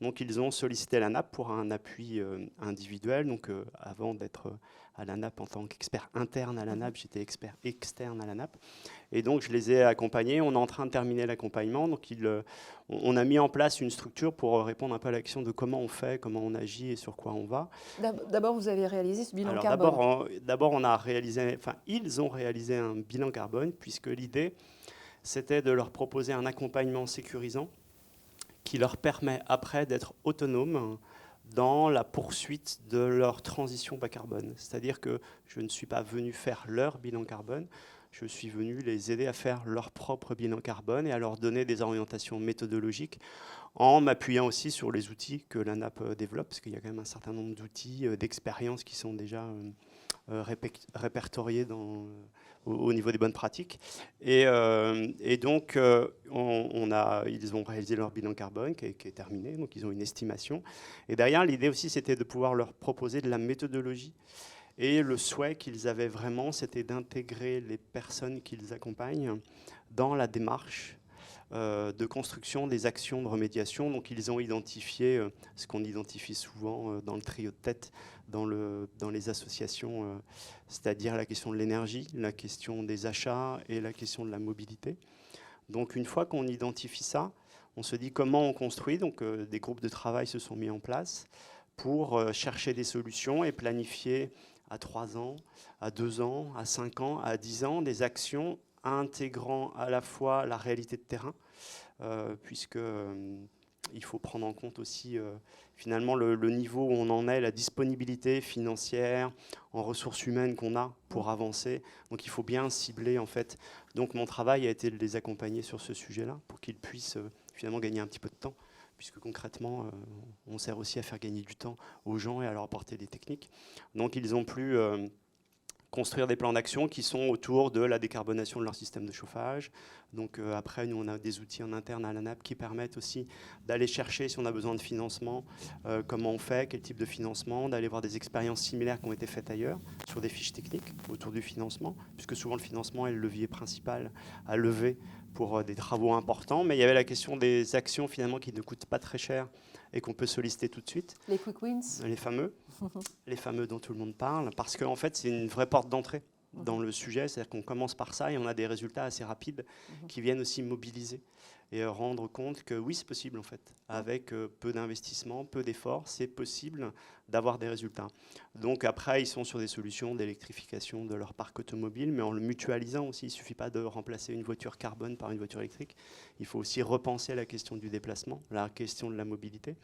Donc ils ont sollicité l'ANAP pour un appui individuel. Donc avant d'être à l'ANAP en tant qu'expert interne à l'ANAP, j'étais expert externe à l'ANAP. Et donc je les ai accompagnés. On est en train de terminer l'accompagnement. Donc on a mis en place une structure pour répondre un peu à la question de comment on fait, comment on agit et sur quoi on va. D'abord, vous avez réalisé ce bilan Alors, carbone. D'abord, ils ont réalisé un bilan carbone, puisque l'idée, c'était de leur proposer un accompagnement sécurisant qui leur permet après d'être autonomes dans la poursuite de leur transition bas carbone. C'est-à-dire que je ne suis pas venu faire leur bilan carbone, je suis venu les aider à faire leur propre bilan carbone et à leur donner des orientations méthodologiques en m'appuyant aussi sur les outils que l'ANAP développe, parce qu'il y a quand même un certain nombre d'outils, d'expériences qui sont déjà répertoriés au niveau des bonnes pratiques. Et donc, ils ont réalisé leur bilan carbone qui est terminé, donc ils ont une estimation. Et derrière, l'idée aussi, c'était de pouvoir leur proposer de la méthodologie. Et le souhait qu'ils avaient vraiment, c'était d'intégrer les personnes qu'ils accompagnent dans la démarche de construction des actions de remédiation. Donc ils ont identifié ce qu'on identifie souvent dans le trio de tête dans les associations, c'est-à-dire la question de l'énergie, la question des achats et la question de la mobilité. Donc une fois qu'on identifie ça, on se dit comment on construit. Donc des groupes de travail se sont mis en place pour chercher des solutions et planifier à 3 ans, à 2 ans, à 5 ans, à 10 ans, des actions intégrant à la fois la réalité de terrain, puisque il faut prendre en compte aussi finalement le niveau où on en est, la disponibilité financière, en ressources humaines qu'on a pour avancer. Donc il faut bien cibler en fait. Donc mon travail a été de les accompagner sur ce sujet-là pour qu'ils puissent finalement gagner un petit peu de temps, puisque concrètement, on sert aussi à faire gagner du temps aux gens et à leur apporter des techniques. Donc ils ont pu construire des plans d'action qui sont autour de la décarbonation de leur système de chauffage. Donc après, nous, on a des outils en interne à l'ANAP qui permettent aussi d'aller chercher, si on a besoin de financement, comment on fait, quel type de financement, d'aller voir des expériences similaires qui ont été faites ailleurs sur des fiches techniques autour du financement, puisque souvent le financement est le levier principal à lever pour des travaux importants. Mais il y avait la question des actions finalement qui ne coûtent pas très cher et qu'on peut solliciter tout de suite. Les quick wins. Les fameux dont tout le monde parle, parce qu'en fait, c'est une vraie porte d'entrée dans le sujet. C'est-à-dire qu'on commence par ça et on a des résultats assez rapides qui viennent aussi mobiliser et rendre compte que oui, c'est possible en fait. Avec peu d'investissement, peu d'efforts, c'est possible d'avoir des résultats. Donc après, ils sont sur des solutions d'électrification de leur parc automobile, mais en le mutualisant aussi. Il ne suffit pas de remplacer une voiture carbone par une voiture électrique. Il faut aussi repenser la question du déplacement, la question de la mobilité.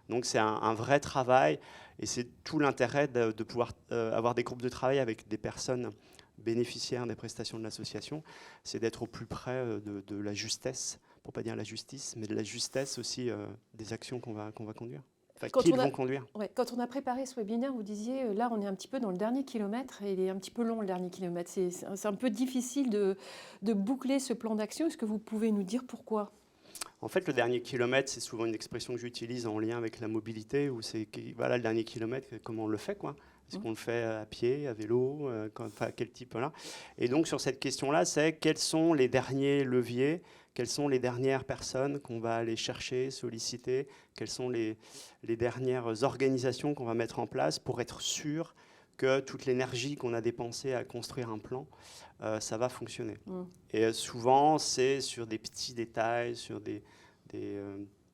Donc c'est un vrai travail et c'est tout l'intérêt de pouvoir avoir des groupes de travail avec des personnes bénéficiaires des prestations de l'association, c'est d'être au plus près de la justesse, pour ne pas dire la justice, mais de la justesse aussi des actions qu'on va conduire. Enfin, qu'ils vont conduire. Ouais, quand on a préparé ce webinaire, vous disiez, là, on est un petit peu dans le dernier kilomètre, et il est un petit peu long, le dernier kilomètre. C'est un peu difficile de boucler ce plan d'action. Est-ce que vous pouvez nous dire pourquoi ? En fait, le dernier kilomètre, c'est souvent une expression que j'utilise en lien avec la mobilité, où c'est voilà, le dernier kilomètre, comment on le fait, quoi. Est-ce qu'on le fait à pied, à vélo, quel type, voilà. Et donc, sur cette question-là, c'est quels sont les derniers leviers, quelles sont les dernières personnes qu'on va aller chercher, solliciter, quelles sont les dernières organisations qu'on va mettre en place pour être sûr que toute l'énergie qu'on a dépensée à construire un plan, ça va fonctionner. Et souvent, c'est sur des petits détails, sur des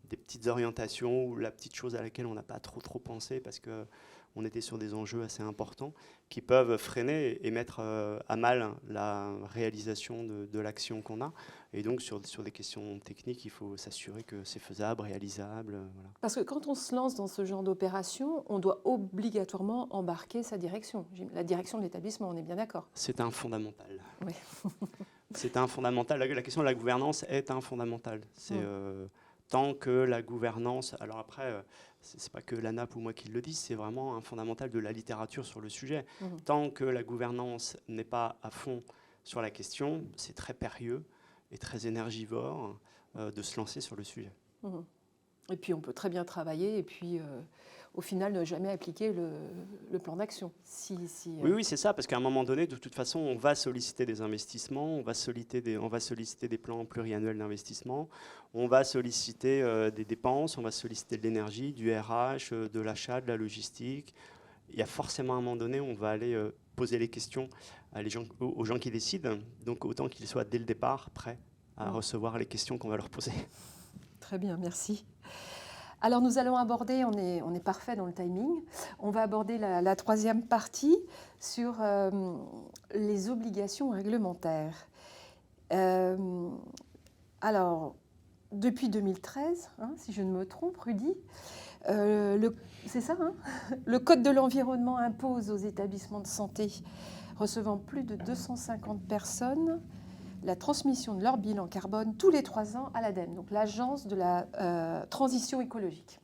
petites orientations ou la petite chose à laquelle on n'a pas trop pensé parce qu'on était sur des enjeux assez importants qui peuvent freiner et mettre à mal la réalisation de l'action qu'on a. Et donc, sur des questions techniques, il faut s'assurer que c'est faisable, réalisable. Voilà. Parce que quand on se lance dans ce genre d'opération, on doit obligatoirement embarquer sa direction. La direction de l'établissement, on est bien d'accord. C'est un fondamental. Oui. C'est un fondamental. La question de la gouvernance est un fondamental. C'est tant que la gouvernance... Alors après, c'est pas que l'ANAP ou moi qui le dis, c'est vraiment un fondamental de la littérature sur le sujet. Tant que la gouvernance n'est pas à fond sur la question, c'est très périlleux et très énergivore de se lancer sur le sujet. Et puis on peut très bien travailler et puis au final ne jamais appliquer le plan d'action. Oui, c'est ça, parce qu'à un moment donné, de toute façon, on va solliciter des investissements, on va solliciter des plans pluriannuels d'investissement, on va solliciter des dépenses, on va solliciter de l'énergie, du RH, de l'achat, de la logistique. Il y a forcément un moment donné, on va aller poser les questions aux gens qui décident, donc autant qu'ils soient dès le départ prêts à recevoir les questions qu'on va leur poser. Très bien, merci. Alors nous allons aborder, on est parfait dans le timing, on va aborder la troisième partie sur les obligations réglementaires. Alors, depuis 2013, si je ne me trompe, Rudy, c'est ça, le Code de l'environnement impose aux établissements de santé recevant plus de 250 personnes la transmission de leur bilan carbone tous les 3 ans à l'ADEME, donc l'Agence de la transition écologique.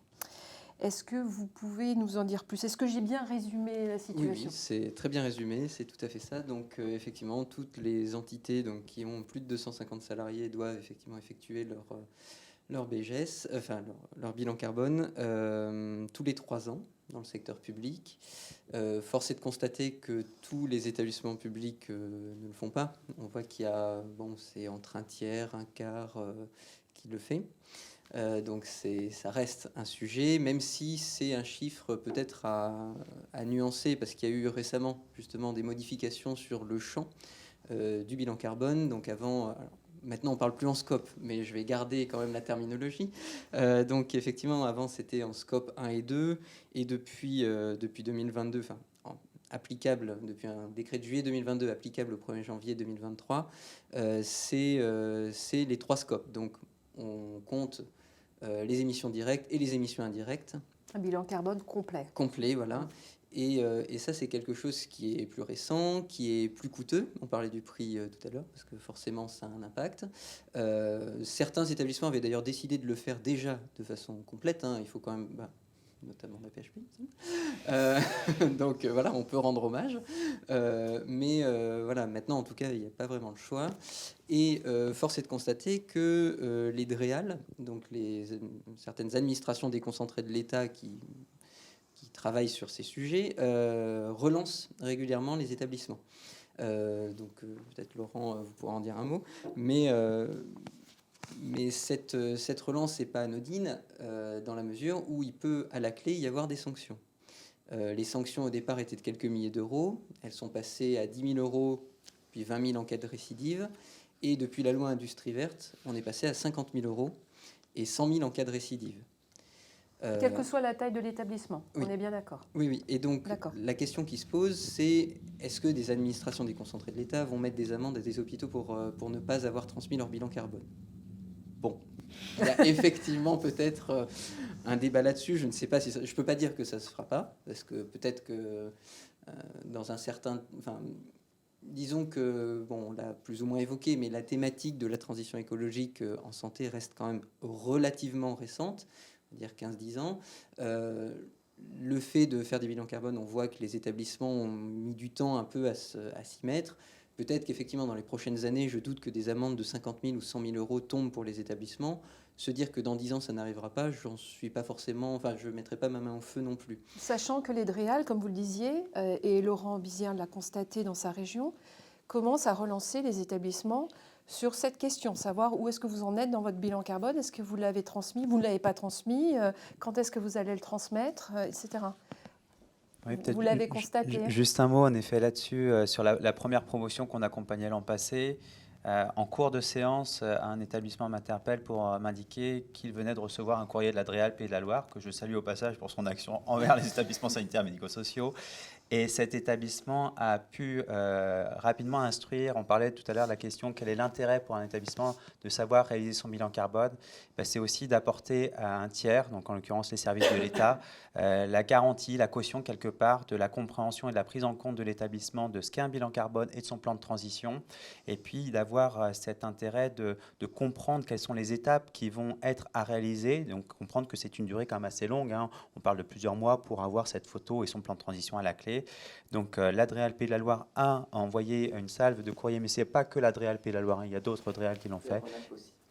Est-ce que vous pouvez nous en dire plus? Est-ce que j'ai bien résumé la situation? Oui, c'est très bien résumé, c'est tout à fait ça. Donc effectivement, toutes les entités qui ont plus de 250 salariés doivent effectivement effectuer leur BGS, enfin leur bilan carbone tous les 3 ans dans le secteur public. Force est de constater que tous les établissements publics ne le font pas. On voit qu'il y a, c'est entre un tiers, un quart qui le fait. Donc ça reste un sujet, même si c'est un chiffre peut-être à nuancer, parce qu'il y a eu récemment justement des modifications sur le champ du bilan carbone. Donc avant... Maintenant, on parle plus en scope, mais je vais garder quand même la terminologie. Donc, effectivement, avant, c'était en scope 1 et 2. Et depuis 2022, enfin, applicable, depuis un décret de juillet 2022, applicable au 1er janvier 2023, c'est les 3 scopes. Donc, on compte les émissions directes et les émissions indirectes. Un bilan carbone complet. Complet, voilà. Et ça, c'est quelque chose qui est plus récent, qui est plus coûteux. On parlait du prix tout à l'heure, parce que forcément, ça a un impact. Certains établissements avaient d'ailleurs décidé de le faire déjà de façon complète. Il faut quand même... notamment la PHP. Donc voilà, on peut rendre hommage. Mais voilà, maintenant, en tout cas, il n'y a pas vraiment le choix. Et force est de constater que les DREAL, donc certaines administrations déconcentrées de l'État qui travaillent sur ces sujets, relancent régulièrement les établissements. Donc peut-être Laurent, vous pourrez en dire un mot. Mais cette relance n'est pas anodine dans la mesure où il peut à la clé y avoir des sanctions. Les sanctions au départ étaient de quelques milliers d'euros. Elles sont passées à 10 000 euros, puis 20 000 en cas de récidive. Et depuis la loi Industrie verte, on est passé à 50 000 euros et 100 000 en cas de récidive. Quelle que soit la taille de l'établissement, oui. On est bien d'accord. Oui. Et donc, la question qui se pose, c'est est-ce que des administrations déconcentrées de l'État vont mettre des amendes à des hôpitaux pour ne pas avoir transmis leur bilan carbone? Bon, il y a effectivement peut-être un débat là-dessus. Je ne sais pas si je ne peux pas dire que ça ne se fera pas, parce que peut-être que dans un certain... disons que, on l'a plus ou moins évoqué, mais la thématique de la transition écologique en santé reste quand même relativement récente, on va dire 15-10 ans. Le fait de faire des bilans carbone, on voit que les établissements ont mis du temps un peu à s'y mettre. Peut-être qu'effectivement, dans les prochaines années, je doute que des amendes de 50 000 ou 100 000 euros tombent pour les établissements. Se dire que dans 10 ans, ça n'arrivera pas, j'en suis pas forcément... Enfin, je ne mettrai pas ma main au feu non plus. Sachant que les DREAL, comme vous le disiez, et Laurent Bizien l'a constaté dans sa région, commencent à relancer les établissements sur cette question, savoir où est-ce que vous en êtes dans votre bilan carbone, est-ce que vous l'avez transmis, vous ne l'avez pas transmis, quand est-ce que vous allez le transmettre, etc. Oui, peut-être Vous l'avez constaté. Juste un mot, en effet, là-dessus, sur la première promotion qu'on accompagnait l'an passé. En cours de séance, un établissement m'interpelle pour m'indiquer qu'il venait de recevoir un courrier de la DREAL Pays de la Loire, que je salue au passage pour son action envers les établissements sanitaires médico-sociaux. Et cet établissement a pu rapidement instruire, on parlait tout à l'heure de la question, quel est l'intérêt pour un établissement de savoir réaliser son bilan carbone. C'est aussi d'apporter à un tiers, donc en l'occurrence les services de l'État, la garantie, la caution quelque part de la compréhension et de la prise en compte de l'établissement de ce qu'est un bilan carbone et de son plan de transition, et puis d'avoir cet intérêt de comprendre quelles sont les étapes qui vont être à réaliser, donc comprendre que c'est une durée quand même assez longue, hein. On parle de plusieurs mois pour avoir cette photo et son plan de transition à la clé. Donc l'Adréal Pays de la Loire a envoyé une salve de courrier, mais ce n'est pas que l'Adréal Pays de la Loire, hein. Il y a d'autres Adréal qui l'ont fait.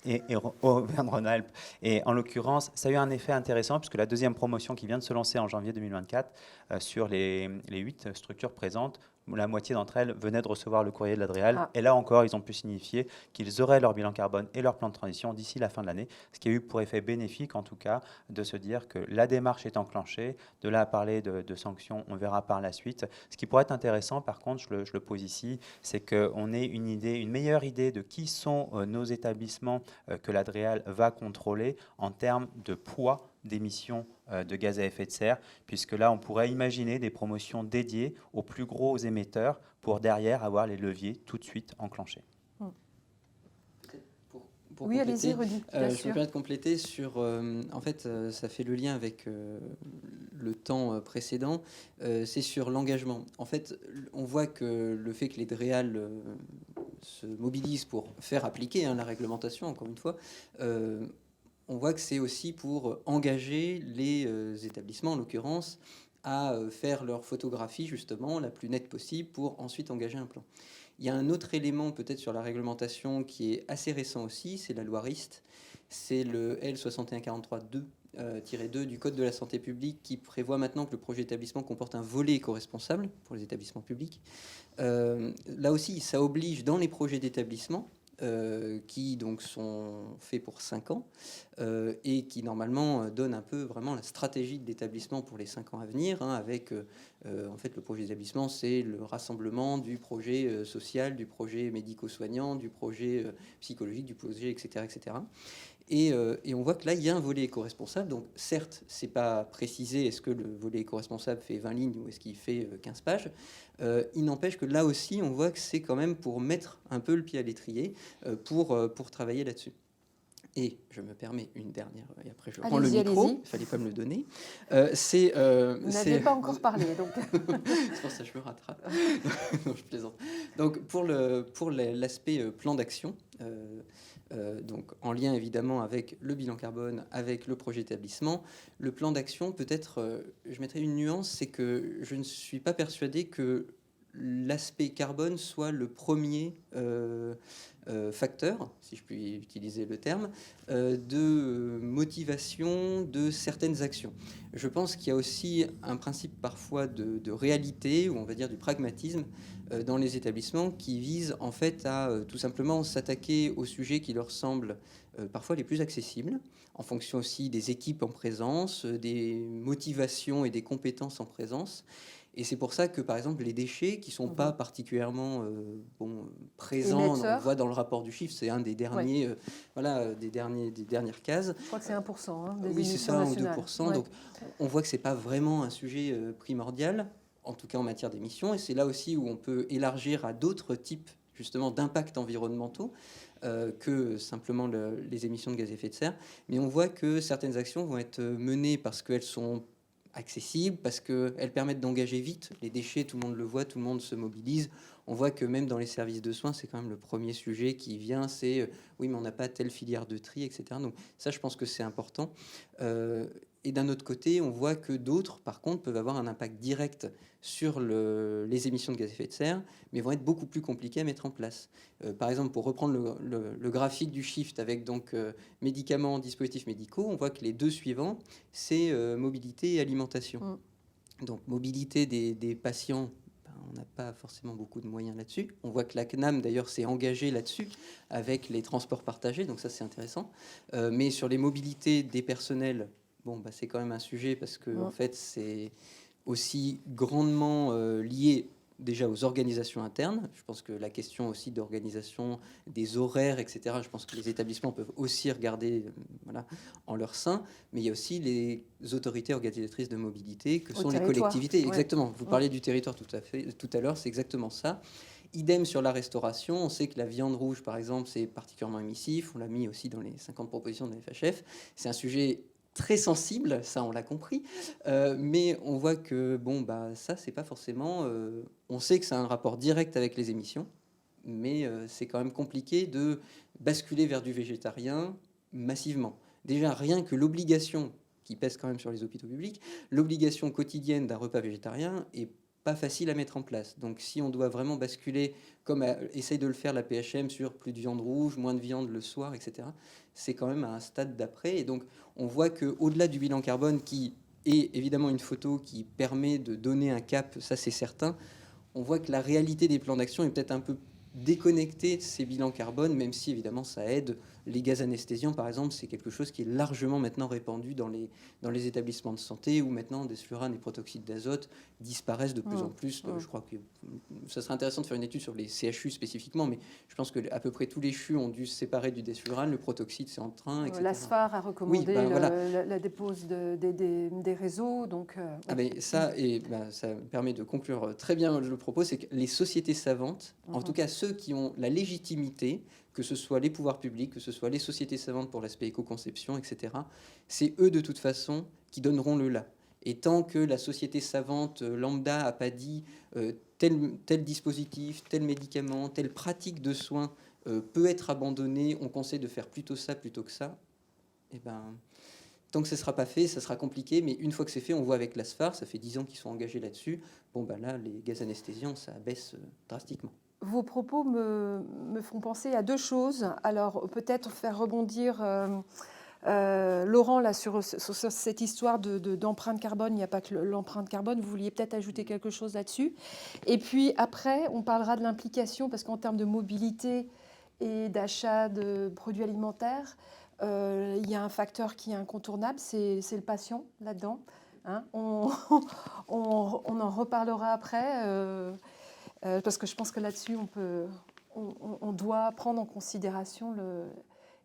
Et Auvergne-Rhône-Alpes. Et en l'occurrence, ça a eu un effet intéressant puisque la deuxième promotion qui vient de se lancer en janvier 2024, sur les 8 structures présentes, la moitié d'entre elles venaient de recevoir le courrier de l'Adréal. Ah. Et là encore, ils ont pu signifier qu'ils auraient leur bilan carbone et leur plan de transition d'ici la fin de l'année, ce qui a eu pour effet bénéfique, en tout cas, de se dire que la démarche est enclenchée. De là à parler de sanctions, on verra par la suite. Ce qui pourrait être intéressant, par contre, je le pose ici, c'est qu'on ait une meilleure idée de qui sont nos établissements que l'Adréal va contrôler en termes de poids d'émissions de gaz à effet de serre, puisque là, on pourrait imaginer des promotions dédiées aux plus gros émetteurs pour derrière avoir les leviers tout de suite enclenchés. Pour Oui, compléter, allez-y, Rudy, bien je me sûr. permets de compléter sur... en fait, ça fait le lien avec le temps précédent. C'est sur l'engagement. En fait, on voit que le fait que les DREAL se mobilisent pour faire appliquer la réglementation, encore une fois, on voit que c'est aussi pour engager les établissements, en l'occurrence, à faire leur photographie, justement, la plus nette possible pour ensuite engager un plan. Il y a un autre élément peut-être sur la réglementation qui est assez récent aussi, c'est la loi RIST, c'est le L6143-2 du Code de la santé publique qui prévoit maintenant que le projet d'établissement comporte un volet éco-responsable pour les établissements publics. Là aussi, ça oblige dans les projets d'établissement, qui donc sont faits pour 5 ans et qui normalement donnent un peu vraiment la stratégie de l'établissement pour les 5 ans à venir, avec en fait le projet d'établissement, c'est le rassemblement du projet social, du projet médico-soignant, du projet psychologique, du projet etc. etc. Et on voit que là, il y a un volet éco-responsable. Donc, certes, c'est pas précisé est-ce que le volet éco-responsable fait 20 lignes ou est-ce qu'il fait 15 pages. Il n'empêche que là aussi, on voit que c'est quand même pour mettre un peu le pied à l'étrier, pour travailler là-dessus. Et je me permets une dernière, et après je rends le micro, il ne fallait pas me le donner. Vous n'aviez pas encore parlé, donc... c'est pour ça que je me rattrape. Non, je plaisante. Donc, pour l'aspect plan d'action, donc en lien évidemment avec le bilan carbone, avec le projet d'établissement, le plan d'action, peut-être, je mettrai une nuance, c'est que je ne suis pas persuadé que l'aspect carbone soit le premier facteur, si je puis utiliser le terme, de motivation de certaines actions. Je pense qu'il y a aussi un principe parfois de réalité, ou on va dire du pragmatisme, dans les établissements qui vise en fait à tout simplement s'attaquer aux sujets qui leur semblent parfois les plus accessibles, en fonction aussi des équipes en présence, des motivations et des compétences en présence. Et c'est pour ça que, par exemple, les déchets qui ne sont pas particulièrement présents, on voit dans le rapport du chiffre, c'est un des derniers, des dernières cases. Je crois que c'est 1%. Des oui, c'est ça, 1 ou 2%. Ouais. Donc, on voit que ce n'est pas vraiment un sujet primordial, en tout cas en matière d'émissions. Et c'est là aussi où on peut élargir à d'autres types, justement, d'impacts environnementaux que simplement les émissions de gaz à effet de serre. Mais on voit que certaines actions vont être menées parce qu'elles sont accessibles, parce qu'elles permettent d'engager vite. Les déchets, tout le monde le voit, tout le monde se mobilise. On voit que même dans les services de soins, c'est quand même le premier sujet qui vient, c'est oui, mais on n'a pas telle filière de tri, etc. Donc ça, je pense que c'est important. Et d'un autre côté, on voit que d'autres, par contre, peuvent avoir un impact direct sur les émissions de gaz à effet de serre, mais vont être beaucoup plus compliquées à mettre en place. Par exemple, pour reprendre le graphique du shift avec donc médicaments, dispositifs médicaux, on voit que les deux suivants, c'est mobilité et alimentation. Donc mobilité des patients, on n'a pas forcément beaucoup de moyens là-dessus. On voit que la CNAM, d'ailleurs, s'est engagée là-dessus avec les transports partagés, donc ça, c'est intéressant. Mais sur les mobilités des personnels, bon, c'est quand même un sujet parce que en fait, c'est aussi grandement lié déjà aux organisations internes. Je pense que la question aussi d'organisation, des horaires, etc., je pense que les établissements peuvent aussi regarder voilà, en leur sein, mais il y a aussi les autorités organisatrices de mobilité, que sont les collectivités. Ouais. Exactement, vous parliez du territoire tout à l'heure, c'est exactement ça. Idem sur la restauration, on sait que la viande rouge, par exemple, c'est particulièrement émissif, on l'a mis aussi dans les 50 propositions de la FHF, c'est un sujet très sensible, ça on l'a compris, mais on voit que bon bah ça c'est pas forcément, on sait que c'est un rapport direct avec les émissions, mais c'est quand même compliqué de basculer vers du végétarien massivement. Déjà rien que l'obligation qui pèse quand même sur les hôpitaux publics, l'obligation quotidienne d'un repas végétarien est pas facile à mettre en place. Donc si on doit vraiment basculer, comme essaye de le faire la PHM, sur plus de viande rouge, moins de viande le soir, etc., c'est quand même à un stade d'après. Et donc on voit qu'au-delà du bilan carbone, qui est évidemment une photo qui permet de donner un cap, ça c'est certain, on voit que la réalité des plans d'action est peut-être un peu déconnectée de ces bilans carbone, même si évidemment ça aide. Les gaz anesthésiants, par exemple, c'est quelque chose qui est largement maintenant répandu dans les établissements de santé, où maintenant des fluoranes et protoxydes d'azote disparaissent de plus en plus. Je crois que ça serait intéressant de faire une étude sur les CHU spécifiquement, mais je pense qu'à peu près tous les CHU ont dû se séparer du desflurane, le protoxyde c'est en train, etc. L'ASFAR a recommandé voilà. la dépose des réseaux. Donc, ça me permet de conclure très bien le propos, c'est que les sociétés savantes, en tout cas ceux qui ont la légitimité, que ce soit les pouvoirs publics, que ce soit les sociétés savantes pour l'aspect éco-conception, etc., c'est eux de toute façon qui donneront le là. Et tant que la société savante lambda n'a pas dit tel dispositif, tel médicament, telle pratique de soins peut être abandonné, on conseille de faire plutôt ça plutôt que ça, et tant que ce ne sera pas fait, ça sera compliqué, mais une fois que c'est fait, on voit avec l'ASFAR, ça fait 10 ans qu'ils sont engagés là-dessus, là, les gaz anesthésiants, ça baisse drastiquement. Vos propos me font penser à deux choses. Alors, peut-être faire rebondir Laurent là, sur cette histoire d'empreinte carbone. Il n'y a pas que l'empreinte carbone. Vous vouliez peut-être ajouter quelque chose là-dessus. Et puis après, on parlera de l'implication, parce qu'en termes de mobilité et d'achat de produits alimentaires, il y a un facteur qui est incontournable, c'est le patient là-dedans. Hein, on en reparlera après. Parce que je pense que là-dessus, on doit prendre en considération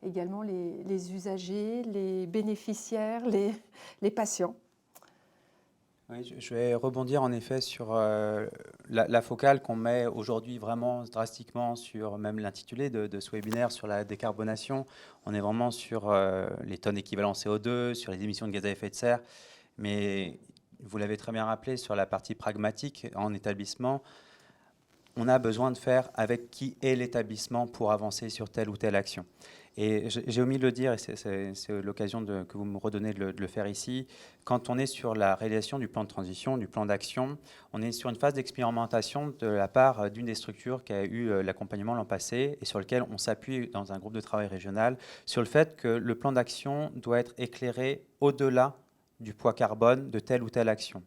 également les usagers, les bénéficiaires, les patients. Oui, je vais rebondir en effet sur la focale qu'on met aujourd'hui vraiment drastiquement sur même l'intitulé de ce webinaire sur la décarbonation. On est vraiment sur les tonnes équivalent CO2, sur les émissions de gaz à effet de serre. Mais vous l'avez très bien rappelé, sur la partie pragmatique en établissement, on a besoin de faire avec qui est l'établissement pour avancer sur telle ou telle action. Et j'ai omis de le dire, et c'est l'occasion que vous me redonnez de le faire ici. Quand on est sur la réalisation du plan de transition, du plan d'action, on est sur une phase d'expérimentation de la part d'une des structures qui a eu l'accompagnement l'an passé et sur lequel on s'appuie dans un groupe de travail régional sur le fait que le plan d'action doit être éclairé au-delà du poids carbone de telle ou telle action.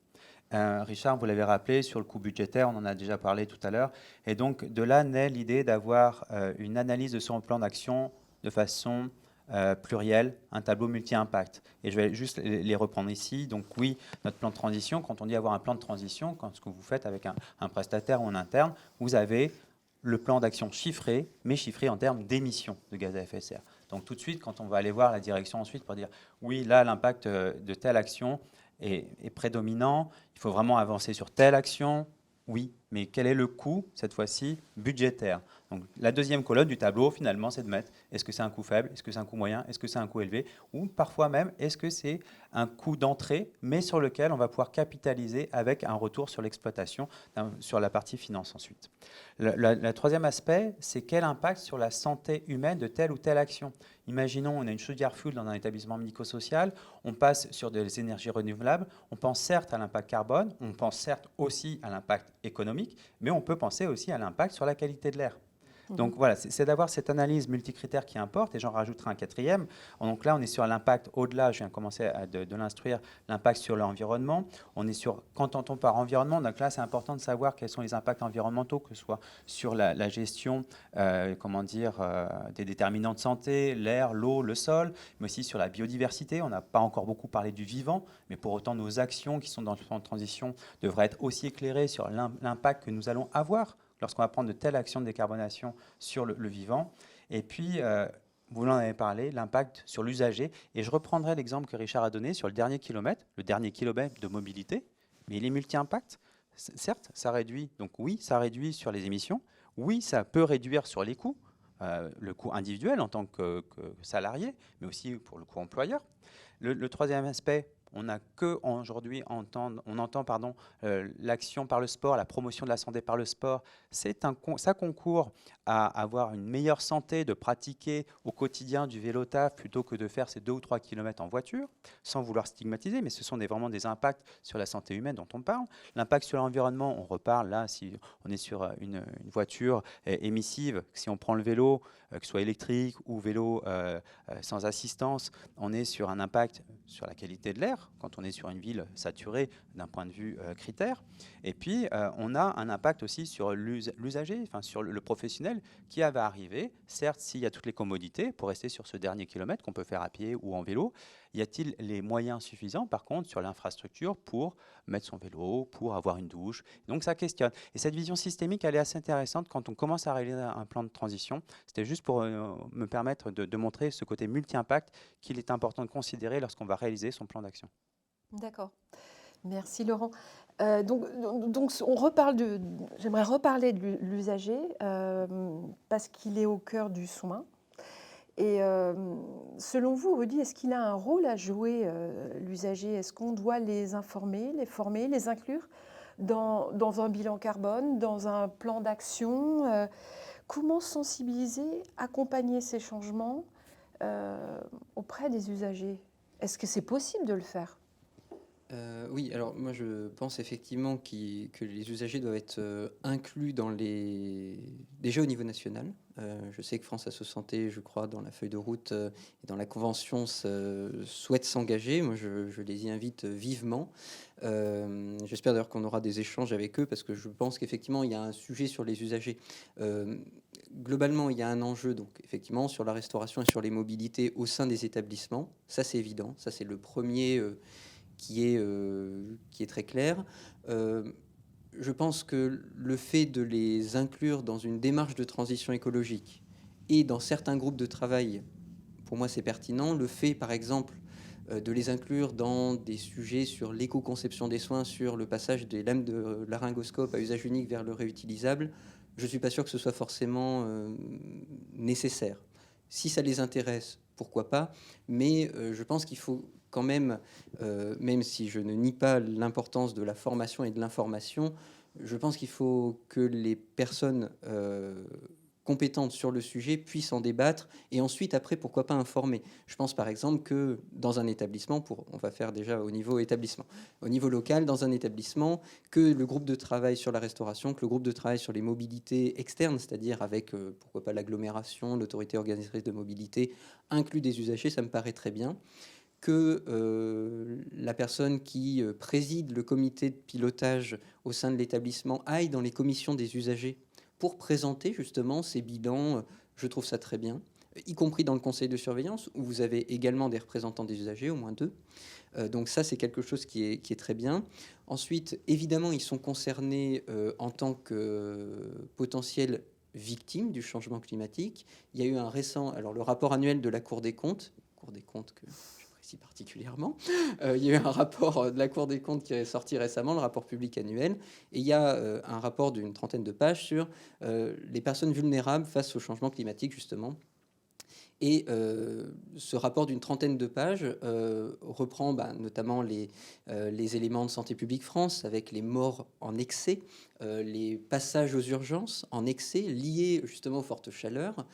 Richard, vous l'avez rappelé, sur le coût budgétaire, on en a déjà parlé tout à l'heure. Et donc, de là naît l'idée d'avoir une analyse de son plan d'action de façon plurielle, un tableau multi-impact. Et je vais juste les reprendre ici. Donc oui, notre plan de transition, quand on dit avoir un plan de transition, quand ce que vous faites avec un prestataire ou un interne, vous avez le plan d'action chiffré, mais chiffré en termes d'émissions de gaz à effet de serre. Donc tout de suite, quand on va aller voir la direction ensuite pour dire, oui, là, l'impact de telle action est prédominant, il faut vraiment avancer sur telle action, oui, mais quel est le coût, cette fois-ci, budgétaire? Donc, la deuxième colonne du tableau, finalement, c'est de mettre est-ce que c'est un coût faible, est-ce que c'est un coût moyen, est-ce que c'est un coût élevé, ou parfois même, est-ce que c'est un coût d'entrée, mais sur lequel on va pouvoir capitaliser avec un retour sur l'exploitation, sur la partie finance ensuite. Le troisième aspect, c'est quel impact sur la santé humaine de telle ou telle action. Imaginons, on a une chaudière fuel dans un établissement médico-social, on passe sur des énergies renouvelables, on pense certes à l'impact carbone, on pense certes aussi à l'impact économique, mais on peut penser aussi à l'impact sur la qualité de l'air. Donc voilà, c'est d'avoir cette analyse multicritère qui importe, et j'en rajouterai un quatrième. Donc là, on est sur l'impact au-delà, je viens de commencer de l'instruire, l'impact sur l'environnement. On est sur, qu'entend-on par environnement? Donc là, c'est important de savoir quels sont les impacts environnementaux, que ce soit sur la gestion, des déterminants de santé, l'air, l'eau, le sol, mais aussi sur la biodiversité. On n'a pas encore beaucoup parlé du vivant, mais pour autant, nos actions qui sont dans le plan de transition devraient être aussi éclairées sur l'impact que nous allons avoir lorsqu'on va prendre de telles actions de décarbonation sur le vivant. Et puis, vous en avez parlé, l'impact sur l'usager. Et je reprendrai l'exemple que Richard a donné sur le dernier kilomètre de mobilité, mais il est multi-impact. Certes, ça réduit, donc oui, ça réduit sur les émissions. Oui, ça peut réduire sur les coûts, le coût individuel en tant que salarié, mais aussi pour le coût employeur. Le troisième aspect, on n'a que aujourd'hui on entend l'action par le sport, la promotion de la santé par le sport. Ça concourt à avoir une meilleure santé, de pratiquer au quotidien du vélo taf plutôt que de faire ces 2 ou 3 kilomètres en voiture, sans vouloir stigmatiser, mais ce sont vraiment des impacts sur la santé humaine dont on parle. L'impact sur l'environnement, on reparle là, si on est sur une voiture émissive, si on prend le vélo, que ce soit électrique ou vélo sans assistance, on est sur un impact sur la qualité de l'air, quand on est sur une ville saturée d'un point de vue critère. Et puis, on a un impact aussi sur l'usager, enfin sur le professionnel qui va arriver. Certes, s'il y a toutes les commodités, pour rester sur ce dernier kilomètre qu'on peut faire à pied ou en vélo, y a-t-il les moyens suffisants, par contre, sur l'infrastructure pour mettre son vélo, pour avoir une douche? Donc, ça questionne. Et cette vision systémique, elle est assez intéressante quand on commence à réaliser un plan de transition. C'était juste pour me permettre de montrer ce côté multi-impact qu'il est important de considérer lorsqu'on va réaliser son plan d'action. D'accord. Merci Laurent. J'aimerais reparler de l'usager parce qu'il est au cœur du soin. Et selon vous, Rudy, est-ce qu'il a un rôle à jouer, l'usager? Est-ce qu'on doit les informer, les former, les inclure dans un bilan carbone, dans un plan d'action? Comment sensibiliser, accompagner ces changements auprès des usagers? Est-ce que c'est possible de le faire? Oui, alors moi je pense effectivement que les usagers doivent être inclus déjà au niveau national. Je sais que France Asso Santé, je crois, dans la feuille de route et dans la convention, souhaite s'engager. Moi, je les y invite vivement. J'espère d'ailleurs qu'on aura des échanges avec eux parce que je pense qu'effectivement, il y a un sujet sur les usagers. Globalement, il y a un enjeu, donc effectivement, sur la restauration et sur les mobilités au sein des établissements. Ça, c'est évident. Ça, c'est le premier qui est très clair. Je pense que le fait de les inclure dans une démarche de transition écologique et dans certains groupes de travail, pour moi, c'est pertinent. Le fait, par exemple, de les inclure dans des sujets sur l'éco-conception des soins, sur le passage des lames de laryngoscope à usage unique vers le réutilisable, je ne suis pas sûr que ce soit forcément nécessaire. Si ça les intéresse, pourquoi pas, mais je pense qu'il faut quand même si je ne nie pas l'importance de la formation et de l'information, je pense qu'il faut que les personnes compétentes sur le sujet puissent en débattre et ensuite, après, pourquoi pas informer. Je pense par exemple que dans un établissement, on va faire déjà au niveau établissement, au niveau local, dans un établissement, que le groupe de travail sur la restauration, que le groupe de travail sur les mobilités externes, c'est-à-dire avec, pourquoi pas, l'agglomération, l'autorité organisatrice de mobilité, inclut des usagers, ça me paraît très bien. Que la personne qui préside le comité de pilotage au sein de l'établissement aille dans les commissions des usagers pour présenter justement ces bilans, je trouve ça très bien, y compris dans le conseil de surveillance où vous avez également des représentants des usagers, au moins 2. Donc ça, c'est quelque chose qui est très bien. Ensuite, évidemment, ils sont concernés en tant que potentiels victimes du changement climatique. Il y a eu un récent, alors le rapport annuel de la Cour des comptes que particulièrement. Il y a eu un rapport de la Cour des comptes qui est sorti récemment, le rapport public annuel, et il y a un rapport d'une trentaine de pages sur les personnes vulnérables face au changement climatique, justement. Et ce rapport d'une trentaine de pages reprend notamment les éléments de Santé publique France, avec les morts en excès, les passages aux urgences en excès liés justement aux fortes chaleurs.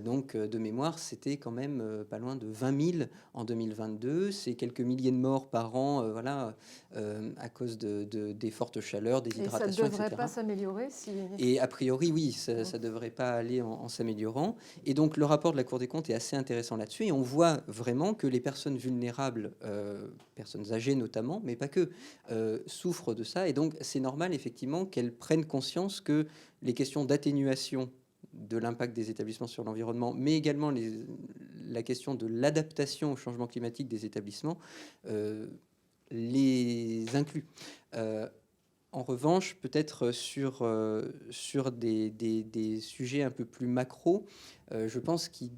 Donc de mémoire, c'était quand même pas loin de 20 000 en 2022. C'est quelques milliers de morts par an à cause des fortes chaleurs, des hydratations, etc. Et ça ne devrait pas s'améliorer si... Et a priori, oui, ça ne devrait pas aller en s'améliorant. Et donc le rapport de la Cour des comptes est assez intéressant là-dessus. Et on voit vraiment que les personnes vulnérables, personnes âgées notamment, mais pas que, souffrent de ça. Et donc c'est normal effectivement qu'elles prennent conscience que les questions d'atténuation de l'impact des établissements sur l'environnement, mais également la question de l'adaptation au changement climatique des établissements, les inclut. En revanche, peut-être sur des sujets un peu plus macro, je pense qu'il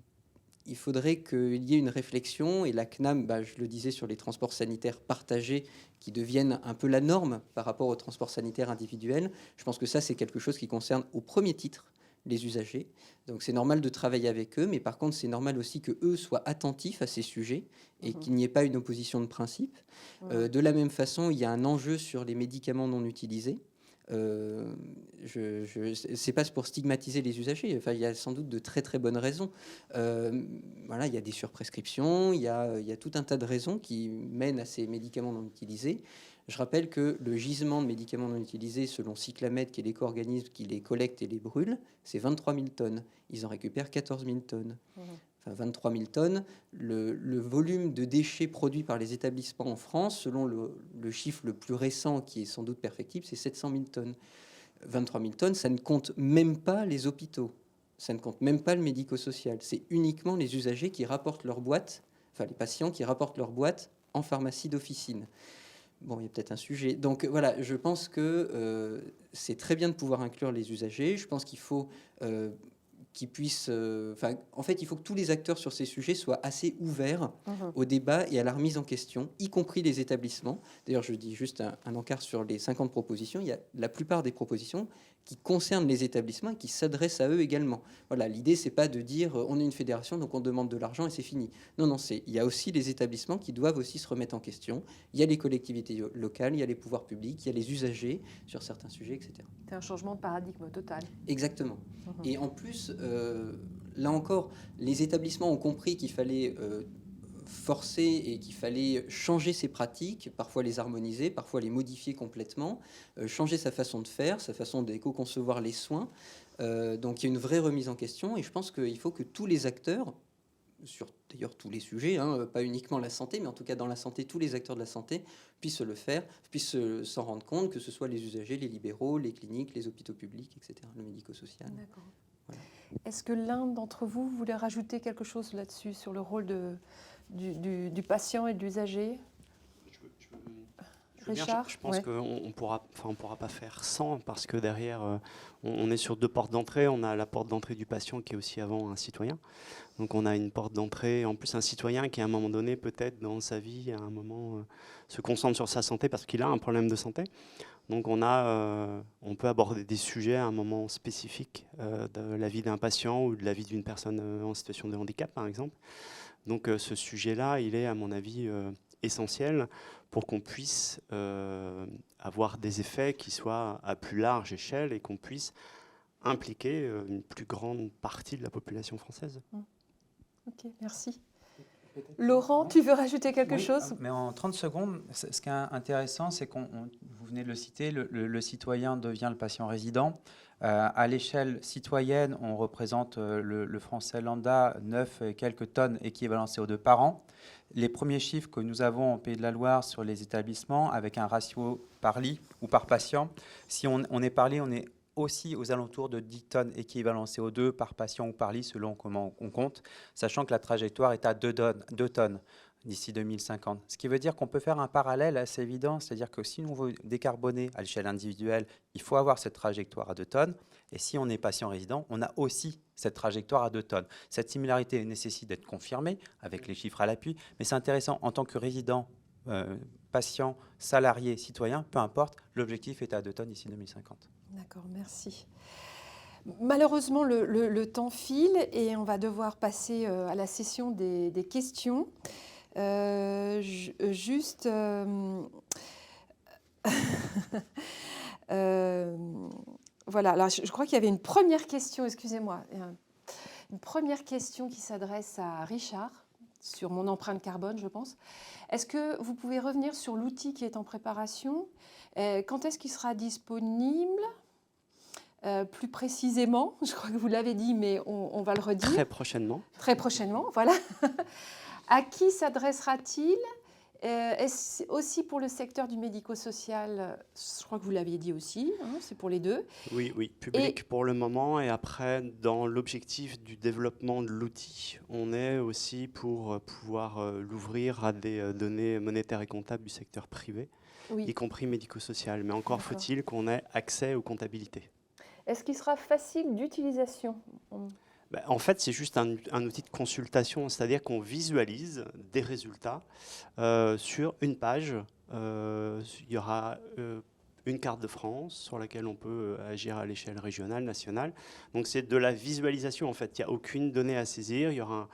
faudrait qu'il y ait une réflexion, et la CNAM, je le disais, sur les transports sanitaires partagés, qui deviennent un peu la norme par rapport aux transports sanitaires individuels. Je pense que ça, c'est quelque chose qui concerne au premier titre les usagers. Donc c'est normal de travailler avec eux, mais par contre, c'est normal aussi qu'eux soient attentifs à ces sujets et qu'il n'y ait pas une opposition de principe. De la même façon, il y a un enjeu sur les médicaments non utilisés. C'est pas pour stigmatiser les usagers. Enfin, il y a sans doute de très très bonnes raisons. Voilà, il y a des surprescriptions, il y a tout un tas de raisons qui mènent à ces médicaments non utilisés. Je rappelle que le gisement de médicaments non utilisés, selon Cyclamed, qui est l'éco-organisme qui les collecte et les brûle, c'est 23 000 tonnes. Ils en récupèrent 14 000 tonnes. Enfin, 23 000 tonnes. Le volume de déchets produits par les établissements en France, selon le chiffre le plus récent, qui est sans doute perfectible, c'est 700 000 tonnes. 23 000 tonnes, ça ne compte même pas les hôpitaux. Ça ne compte même pas le médico-social. C'est uniquement les usagers qui rapportent leur boîte, enfin les patients qui rapportent leur boîte en pharmacie d'officine. Bon, il y a peut-être un sujet. Donc voilà, je pense que c'est très bien de pouvoir inclure les usagers. Je pense qu'il faut qu'ils puissent... en fait, il faut que tous les acteurs sur ces sujets soient assez ouverts au débat et à la remise en question, y compris les établissements. D'ailleurs, je dis juste un encart sur les 50 propositions. Il y a la plupart des propositions qui concernent les établissements et qui s'adressent à eux également. Voilà, l'idée, c'est pas de dire on est une fédération, donc on demande de l'argent et c'est fini. Non, il y a aussi les établissements qui doivent aussi se remettre en question. Il y a les collectivités locales, il y a les pouvoirs publics, il y a les usagers sur certains sujets, etc. C'est un changement de paradigme total. Exactement. Et en plus, là encore, les établissements ont compris qu'il fallait forcer et qu'il fallait changer ses pratiques, parfois les harmoniser, parfois les modifier complètement, changer sa façon de faire, sa façon d'éco-concevoir les soins. Donc il y a une vraie remise en question et je pense qu'il faut que tous les acteurs, sur d'ailleurs tous les sujets, pas uniquement la santé, mais en tout cas dans la santé, tous les acteurs de la santé puissent le faire, puissent s'en rendre compte, que ce soit les usagers, les libéraux, les cliniques, les hôpitaux publics, etc., le médico-social. D'accord. Voilà. Est-ce que l'un d'entre vous voulait rajouter quelque chose là-dessus, sur le rôle du patient et de l'usager ? Richard, je pense qu'on pourra pas faire sans, parce que derrière, on est sur deux portes d'entrée. On a la porte d'entrée du patient qui est aussi avant un citoyen. Donc on a une porte d'entrée, en plus un citoyen qui à un moment donné, peut-être dans sa vie, à un moment, se concentre sur sa santé parce qu'il a un problème de santé. Donc on peut aborder des sujets à un moment spécifique de la vie d'un patient ou de la vie d'une personne en situation de handicap, par exemple. Donc ce sujet-là, il est à mon avis essentiel pour qu'on puisse avoir des effets qui soient à plus large échelle et qu'on puisse impliquer une plus grande partie de la population française. Ok, merci. Laurent, tu veux rajouter quelque chose ? Mais en 30 secondes, ce qui est intéressant, c'est vous venez de le citer, le citoyen devient le patient résident. À l'échelle citoyenne, on représente le français lambda 9 et quelques tonnes équivalent CO2 par an. Les premiers chiffres que nous avons en Pays de la Loire sur les établissements, avec un ratio par lit ou par patient, si on est par lit, on est aussi aux alentours de 10 tonnes équivalent CO2 par patient ou par lit, selon comment on compte, sachant que la trajectoire est à 2 tonnes d'ici 2050. Ce qui veut dire qu'on peut faire un parallèle assez évident, c'est-à-dire que si on veut décarboner à l'échelle individuelle, il faut avoir cette trajectoire à 2 tonnes, et si on est patient résident, on a aussi cette trajectoire à 2 tonnes. Cette similarité nécessite d'être confirmée avec les chiffres à l'appui, mais c'est intéressant, en tant que résident, patient, salarié, citoyen, peu importe, l'objectif est à 2 tonnes d'ici 2050. D'accord, merci. Malheureusement, le temps file et on va devoir passer à la session des questions. Juste... voilà, alors je crois qu'il y avait une première question, excusez-moi, une première question qui s'adresse à Richard sur mon empreinte carbone, je pense. Est-ce que vous pouvez revenir sur l'outil qui est en préparation? Quand est-ce qu'il sera disponible? Plus précisément, je crois que vous l'avez dit, mais on va le redire. Très prochainement. Très prochainement, voilà. À qui s'adressera-t-il? Est-ce aussi pour le secteur du médico-social? Je crois que vous l'aviez dit aussi, hein, c'est pour les deux. Oui, public pour le moment. Et après, dans l'objectif du développement de l'outil, on est aussi pour pouvoir l'ouvrir à des données monétaires et comptables du secteur privé, Oui. y compris médico-social. Mais encore D'accord. faut-il qu'on ait accès aux comptabilités. Est-ce qu'il sera facile d'utilisation? En fait, c'est juste un outil de consultation, c'est-à-dire qu'on visualise des résultats sur une page. Il y aura une carte de France sur laquelle on peut agir à l'échelle régionale, nationale. Donc c'est de la visualisation en fait. Il n'y a aucune donnée à saisir. Il y aura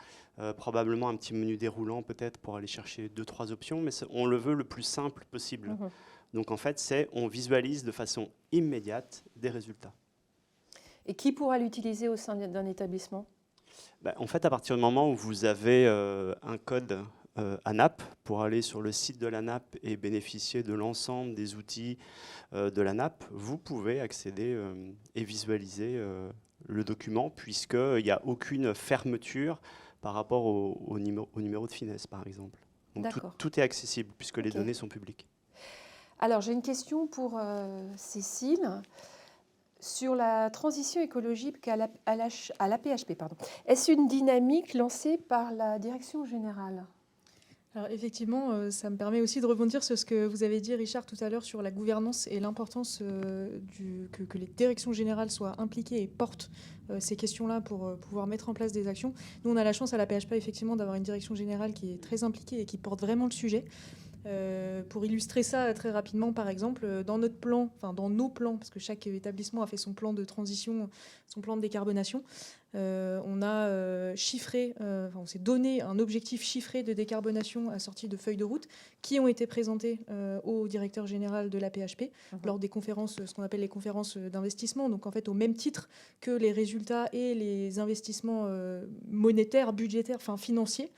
probablement un petit menu déroulant peut-être pour aller chercher 2-3 options, mais on le veut le plus simple possible. Mmh. Donc en fait, on visualise de façon immédiate des résultats. Et qui pourra l'utiliser au sein d'un établissement? En fait, à partir du moment où vous avez un code ANAP pour aller sur le site de l'ANAP et bénéficier de l'ensemble des outils de l'ANAP, vous pouvez accéder et visualiser le document puisqu'il n'y a aucune fermeture par rapport au numéro de finesse, par exemple. Donc tout est accessible puisque les données sont publiques. Alors, j'ai une question pour Cécile. Sur la transition écologique à l'AP-HP, est-ce une dynamique lancée par la direction générale? Alors effectivement, ça me permet aussi de rebondir sur ce que vous avez dit, Richard, tout à l'heure sur la gouvernance et l'importance que les directions générales soient impliquées et portent ces questions-là pour pouvoir mettre en place des actions. Nous, on a la chance à la PHP, effectivement, d'avoir une direction générale qui est très impliquée et qui porte vraiment le sujet. Pour illustrer ça très rapidement, par exemple, dans notre plan, enfin dans nos plans, parce que chaque établissement a fait son plan de transition, son plan de décarbonation, on a chiffré, on s'est donné un objectif chiffré de décarbonation assorti de feuilles de route qui ont été présentées au directeur général de la PHP lors des conférences, ce qu'on appelle les conférences d'investissement. Donc en fait, au même titre que les résultats et les investissements monétaires, budgétaires, enfin financiers.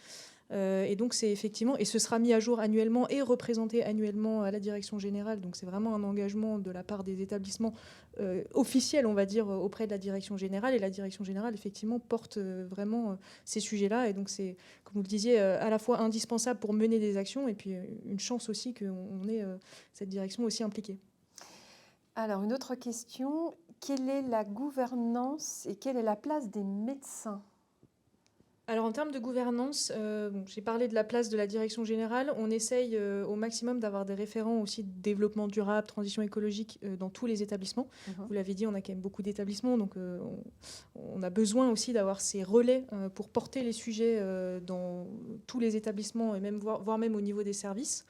Et donc c'est effectivement, et ce sera mis à jour annuellement et représenté annuellement à la direction générale. Donc c'est vraiment un engagement de la part des établissements officiels, on va dire, auprès de la direction générale. Et la direction générale, effectivement, porte vraiment ces sujets-là. Et donc c'est, comme vous le disiez, à la fois indispensable pour mener des actions et puis une chance aussi qu'on ait cette direction aussi impliquée. Alors une autre question, quelle est la gouvernance et quelle est la place des médecins? Alors en termes de gouvernance, j'ai parlé de la place de la direction générale. On essaye au maximum d'avoir des référents aussi de développement durable, transition écologique dans tous les établissements. Vous l'avez dit, on a quand même beaucoup d'établissements, donc on a besoin aussi d'avoir ces relais pour porter les sujets dans tous les établissements et même voire même au niveau des services.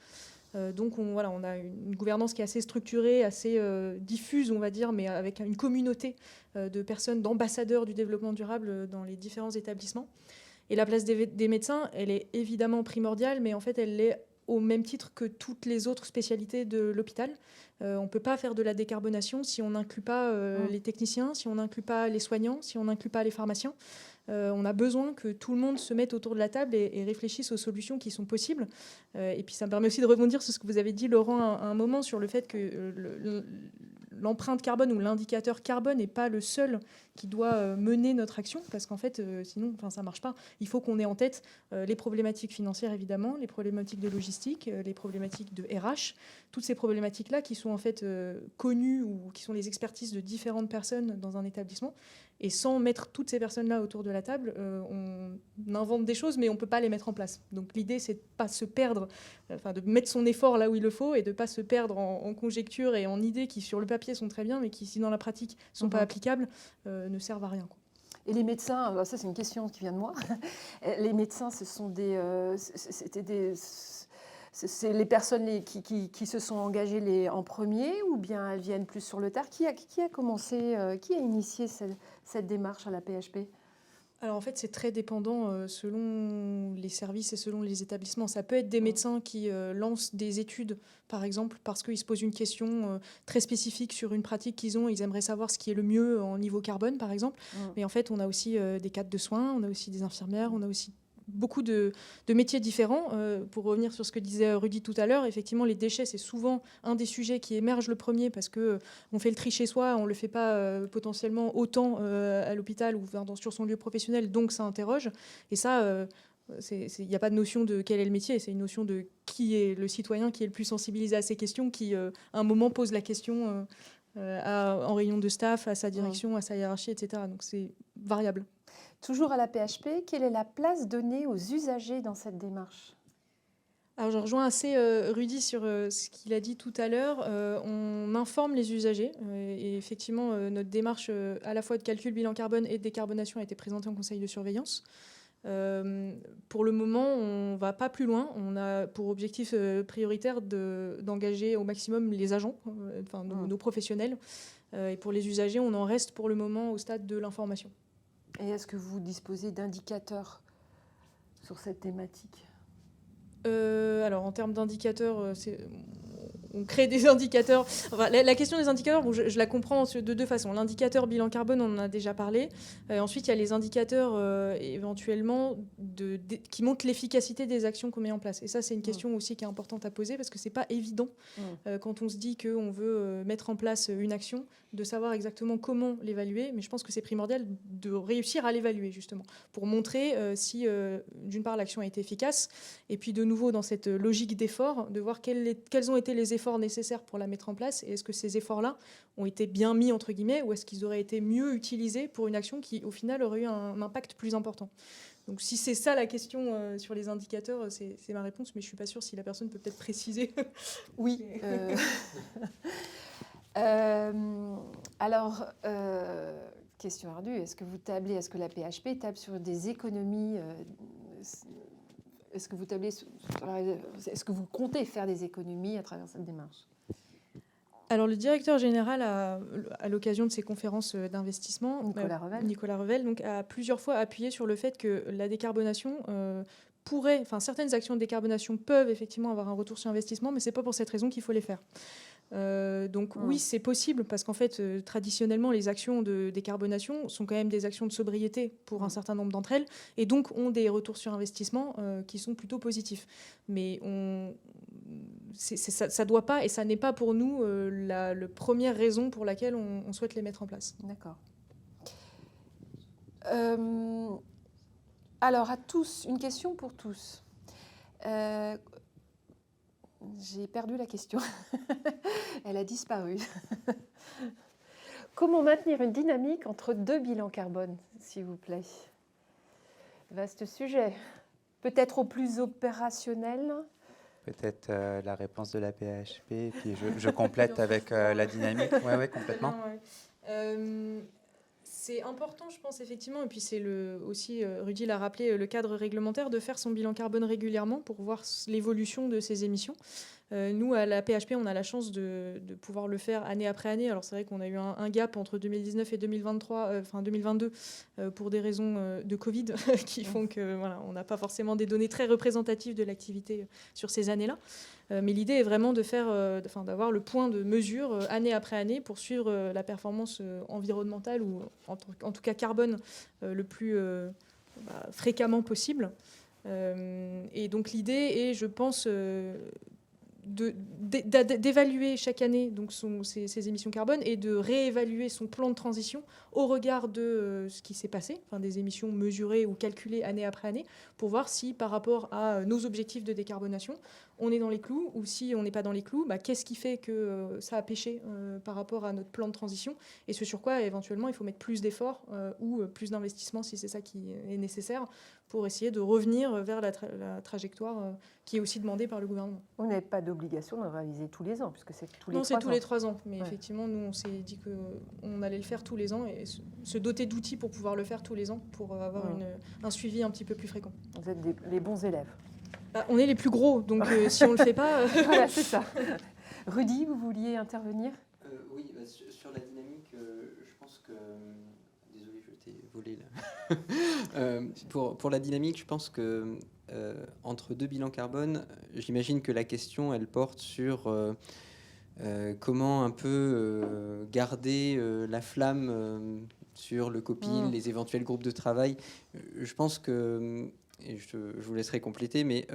Donc on a une gouvernance qui est assez structurée, assez diffuse, on va dire, mais avec une communauté de personnes, d'ambassadeurs du développement durable dans les différents établissements. Et la place des médecins, elle est évidemment primordiale, mais en fait, elle l'est au même titre que toutes les autres spécialités de l'hôpital. On ne peut pas faire de la décarbonation si on n'inclut pas les techniciens, si on n'inclut pas les soignants, si on n'inclut pas les pharmaciens. On a besoin que tout le monde se mette autour de la table et réfléchisse aux solutions qui sont possibles. Et puis ça me permet aussi de rebondir sur ce que vous avez dit, Laurent, à un moment, sur le fait que l'empreinte carbone ou l'indicateur carbone n'est pas le seul qui doit mener notre action, parce qu'en fait, sinon, ça ne marche pas. Il faut qu'on ait en tête les problématiques financières, évidemment, les problématiques de logistique, les problématiques de RH, toutes ces problématiques-là qui sont en fait connues ou qui sont les expertises de différentes personnes dans un établissement. Et sans mettre toutes ces personnes-là autour de la table, on invente des choses, mais on ne peut pas les mettre en place. Donc l'idée, c'est de ne pas se perdre, de mettre son effort là où il le faut et de ne pas se perdre en conjectures et en idées qui, sur le papier, sont très bien, mais qui, si dans la pratique, ne sont pas applicables, ne servent à rien, quoi. Et les médecins, ça c'est une question qui vient de moi, les médecins, ce c'est les personnes qui se sont engagées en premier, ou bien elles viennent plus sur le tard? Qui a commencé, qui a initié cette démarche à la PHP? Alors en fait, c'est très dépendant selon les services et selon les établissements. Ça peut être des médecins qui lancent des études, par exemple, parce qu'ils se posent une question très spécifique sur une pratique qu'ils ont. Ils aimeraient savoir ce qui est le mieux en niveau carbone, par exemple. Mais en fait, on a aussi des cadres de soins, on a aussi des infirmières, on a aussi beaucoup de métiers différents. Pour revenir sur ce que disait Rudy tout à l'heure, effectivement, les déchets, c'est souvent un des sujets qui émerge le premier parce qu'on fait le tri chez soi, on ne le fait pas potentiellement autant à l'hôpital ou sur son lieu professionnel, donc ça interroge. Et ça, il n'y a pas de notion de quel est le métier, c'est une notion de qui est le citoyen qui est le plus sensibilisé à ces questions, qui à un moment pose la question en réunion de staff, à sa direction, à sa hiérarchie, etc. Donc c'est variable. Toujours à la PHP, quelle est la place donnée aux usagers dans cette démarche? Alors je rejoins assez Rudy sur ce qu'il a dit tout à l'heure. On informe les usagers et effectivement notre démarche à la fois de calcul bilan carbone et de décarbonation a été présentée en conseil de surveillance. Pour le moment, on ne va pas plus loin. On a pour objectif prioritaire d'engager au maximum les agents, nos professionnels. Et pour les usagers, on en reste pour le moment au stade de l'information. Et est-ce que vous disposez d'indicateurs sur cette thématique? Alors, en termes d'indicateurs, on crée des indicateurs. Enfin, la question des indicateurs, bon, je la comprends de deux façons. L'indicateur bilan carbone, on en a déjà parlé. Ensuite, il y a les indicateurs éventuellement qui montrent l'efficacité des actions qu'on met en place. Et ça, c'est une question aussi qui est importante à poser parce que c'est pas évident quand on se dit qu'on veut mettre en place une action, de savoir exactement comment l'évaluer. Mais je pense que c'est primordial de réussir à l'évaluer justement pour montrer si, d'une part, l'action a été efficace, et puis de nouveau dans cette logique d'effort, de voir quels ont été les efforts nécessaires pour la mettre en place, et est-ce que ces efforts-là ont été bien mis entre guillemets, ou est-ce qu'ils auraient été mieux utilisés pour une action qui au final aurait eu un impact plus important. Donc si c'est ça la question sur les indicateurs, c'est ma réponse, mais je ne suis pas sûre si la personne peut peut-être préciser. Oui. Alors, question ardue, est-ce que la PHP table sur des économies est-ce que vous comptez faire des économies à travers cette démarche? Alors, le directeur général, à l'occasion de ses conférences d'investissement, Nicolas Revel, donc, a plusieurs fois appuyé sur le fait que la décarbonation certaines actions de décarbonation peuvent effectivement avoir un retour sur investissement, mais ce n'est pas pour cette raison qu'il faut les faire. Donc oui, c'est possible parce qu'en fait, traditionnellement, les actions de décarbonation sont quand même des actions de sobriété pour un certain nombre d'entre elles, et donc ont des retours sur investissement qui sont plutôt positifs. Mais ça doit pas, et ça n'est pas pour nous la première raison pour laquelle on souhaite les mettre en place. D'accord. Alors à tous, une question pour tous. J'ai perdu la question. Elle a disparu. Comment maintenir une dynamique entre deux bilans carbone, s'il vous plaît? Vaste sujet. Peut-être au plus opérationnel. Peut-être la réponse de la PHP, puis je complète avec la dynamique. Oui, complètement. C'est important, je pense, effectivement, et puis c'est aussi, Rudy l'a rappelé, le cadre réglementaire de faire son bilan carbone régulièrement pour voir l'évolution de ses émissions. Nous, à la PHP, on a la chance de pouvoir le faire année après année. Alors c'est vrai qu'on a eu un gap entre 2019 et 2022 pour des raisons de Covid qui font que voilà, on n'a pas forcément des données très représentatives de l'activité sur ces années-là. Mais l'idée est vraiment d'avoir le point de mesure année après année pour suivre la performance environnementale ou en tout cas carbone le plus fréquemment possible. Et donc l'idée est, je pense, d'évaluer chaque année donc ses émissions carbone et de réévaluer son plan de transition au regard de ce qui s'est passé, des émissions mesurées ou calculées année après année, pour voir si par rapport à nos objectifs de décarbonation, on est dans les clous, ou si on n'est pas dans les clous, qu'est-ce qui fait que ça a pêché par rapport à notre plan de transition, et ce sur quoi éventuellement il faut mettre plus d'efforts ou plus d'investissements si c'est ça qui est nécessaire, pour essayer de revenir vers la trajectoire qui est aussi demandée par le gouvernement. On n'avait pas d'obligation de réaliser tous les ans, puisque c'est tous les 3 ans. Non, c'est tous les 3 ans. Mais effectivement, nous, on s'est dit qu'on allait le faire tous les ans et se doter d'outils pour pouvoir le faire tous les ans, pour avoir un suivi un petit peu plus fréquent. Vous êtes les bons élèves. Bah, on est les plus gros, donc si on ne le fait pas... Voilà, c'est ça. Rudy, vous vouliez intervenir? Oui, sur la dynamique, je pense que... Désolé, je t'ai volé là. Pour la dynamique, je pense que entre deux bilans carbone, j'imagine que la question, elle porte sur comment un peu garder la flamme sur le COPIL, les éventuels groupes de travail. Je pense que, et je vous laisserai compléter, mais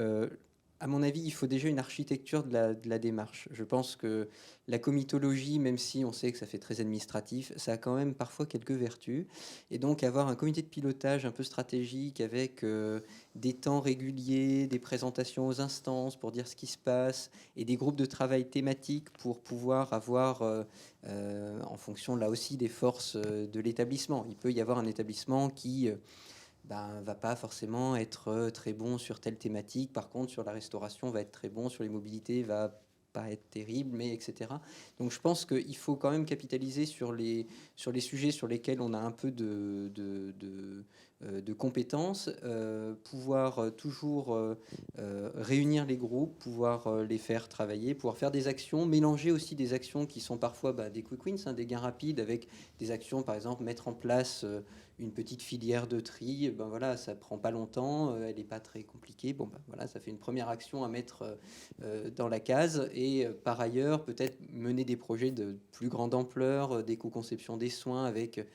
à mon avis, il faut déjà une architecture de la démarche. Je pense que la comitologie, même si on sait que ça fait très administratif, ça a quand même parfois quelques vertus. Et donc avoir un comité de pilotage un peu stratégique avec des temps réguliers, des présentations aux instances pour dire ce qui se passe, et des groupes de travail thématiques pour pouvoir avoir, en fonction là aussi des forces de l'établissement. Il peut y avoir un établissement qui... va pas forcément être très bon sur telle thématique. Par contre, sur la restauration, va être très bon. Sur les mobilités, va pas être terrible, mais etc. Donc, je pense qu'il faut quand même capitaliser sur les sujets sur lesquels on a un peu de compétences, pouvoir toujours réunir les groupes, pouvoir les faire travailler, pouvoir faire des actions, mélanger aussi des actions qui sont parfois des quick wins, des gains rapides, avec des actions, par exemple, mettre en place une petite filière de tri. Voilà, ça prend pas longtemps, elle n'est pas très compliquée. Voilà, ça fait une première action à mettre dans la case. Et par ailleurs, peut-être mener des projets de plus grande ampleur, d'éco-conception des soins avec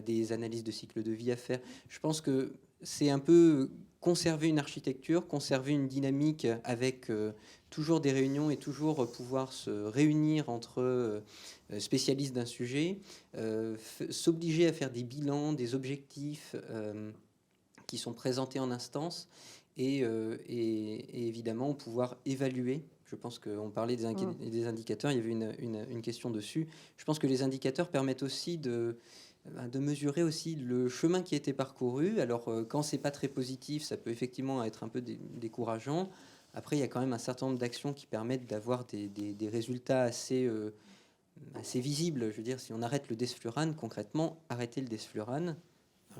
des analyses de cycle de vie à faire. Je pense que c'est un peu conserver une architecture, conserver une dynamique avec toujours des réunions et toujours pouvoir se réunir entre spécialistes d'un sujet, s'obliger à faire des bilans, des objectifs qui sont présentés en instance et évidemment pouvoir évaluer. Je pense qu'on parlait des indicateurs, il y avait une question dessus. Je pense que les indicateurs permettent aussi de mesurer aussi le chemin qui a été parcouru. Alors, quand c'est pas très positif, ça peut effectivement être un peu décourageant. Après, il y a quand même un certain nombre d'actions qui permettent d'avoir des résultats assez visibles. Je veux dire, si on arrête le desflurane, concrètement, arrêter le desflurane,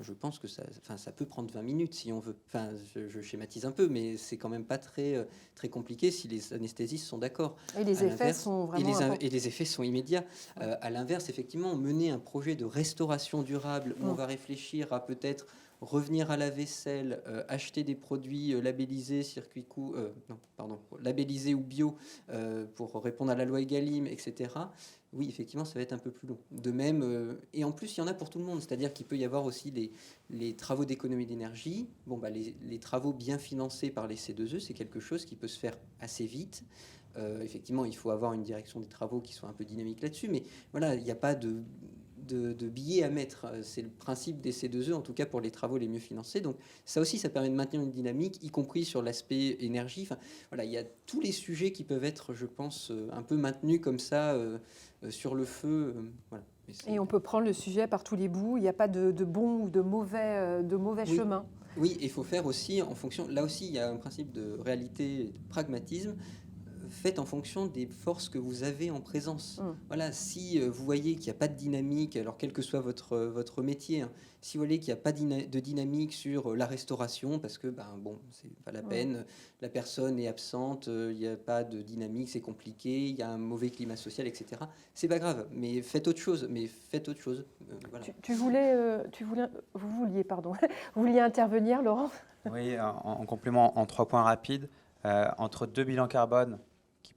je pense que ça peut prendre 20 minutes si on veut. Enfin, je schématise un peu, mais c'est quand même pas très compliqué si les anesthésistes sont d'accord. Et les effets sont vraiment et les effets sont immédiats. À l'inverse, effectivement, mener un projet de restauration durable où on va réfléchir à peut-être revenir à la vaisselle, acheter des produits labellisés, labellisés ou bio pour répondre à la loi Egalim, etc. Oui, effectivement, ça va être un peu plus long. De même, et en plus, il y en a pour tout le monde. C'est-à-dire qu'il peut y avoir aussi les travaux d'économie d'énergie. Les travaux bien financés par les C2E, c'est quelque chose qui peut se faire assez vite. Effectivement, il faut avoir une direction des travaux qui soit un peu dynamique là-dessus. Mais voilà, il n'y a pas de billets à mettre. C'est le principe des C2E, en tout cas pour les travaux les mieux financés. Donc ça aussi, ça permet de maintenir une dynamique, y compris sur l'aspect énergie. Enfin, voilà, il y a tous les sujets qui peuvent être, je pense, un peu maintenus comme ça sur le feu. Voilà. Et on peut prendre le sujet par tous les bouts. Il n'y a pas de bon ou de mauvais chemin. Oui, il faut faire aussi en fonction. Là aussi, il y a un principe de réalité, de pragmatisme. Faites en fonction des forces que vous avez en présence. Voilà, si vous voyez qu'il n'y a pas de dynamique, alors quel que soit votre métier, si vous voyez qu'il n'y a pas de dynamique sur la restauration, parce que c'est pas la peine, la personne est absente, il n'y a pas de dynamique, c'est compliqué, il y a un mauvais climat social, etc. C'est pas grave, mais faites autre chose. Voilà. Vous vouliez intervenir, Laurent? Oui, en complément, en 3 points rapides, entre 2 bilans carbone qui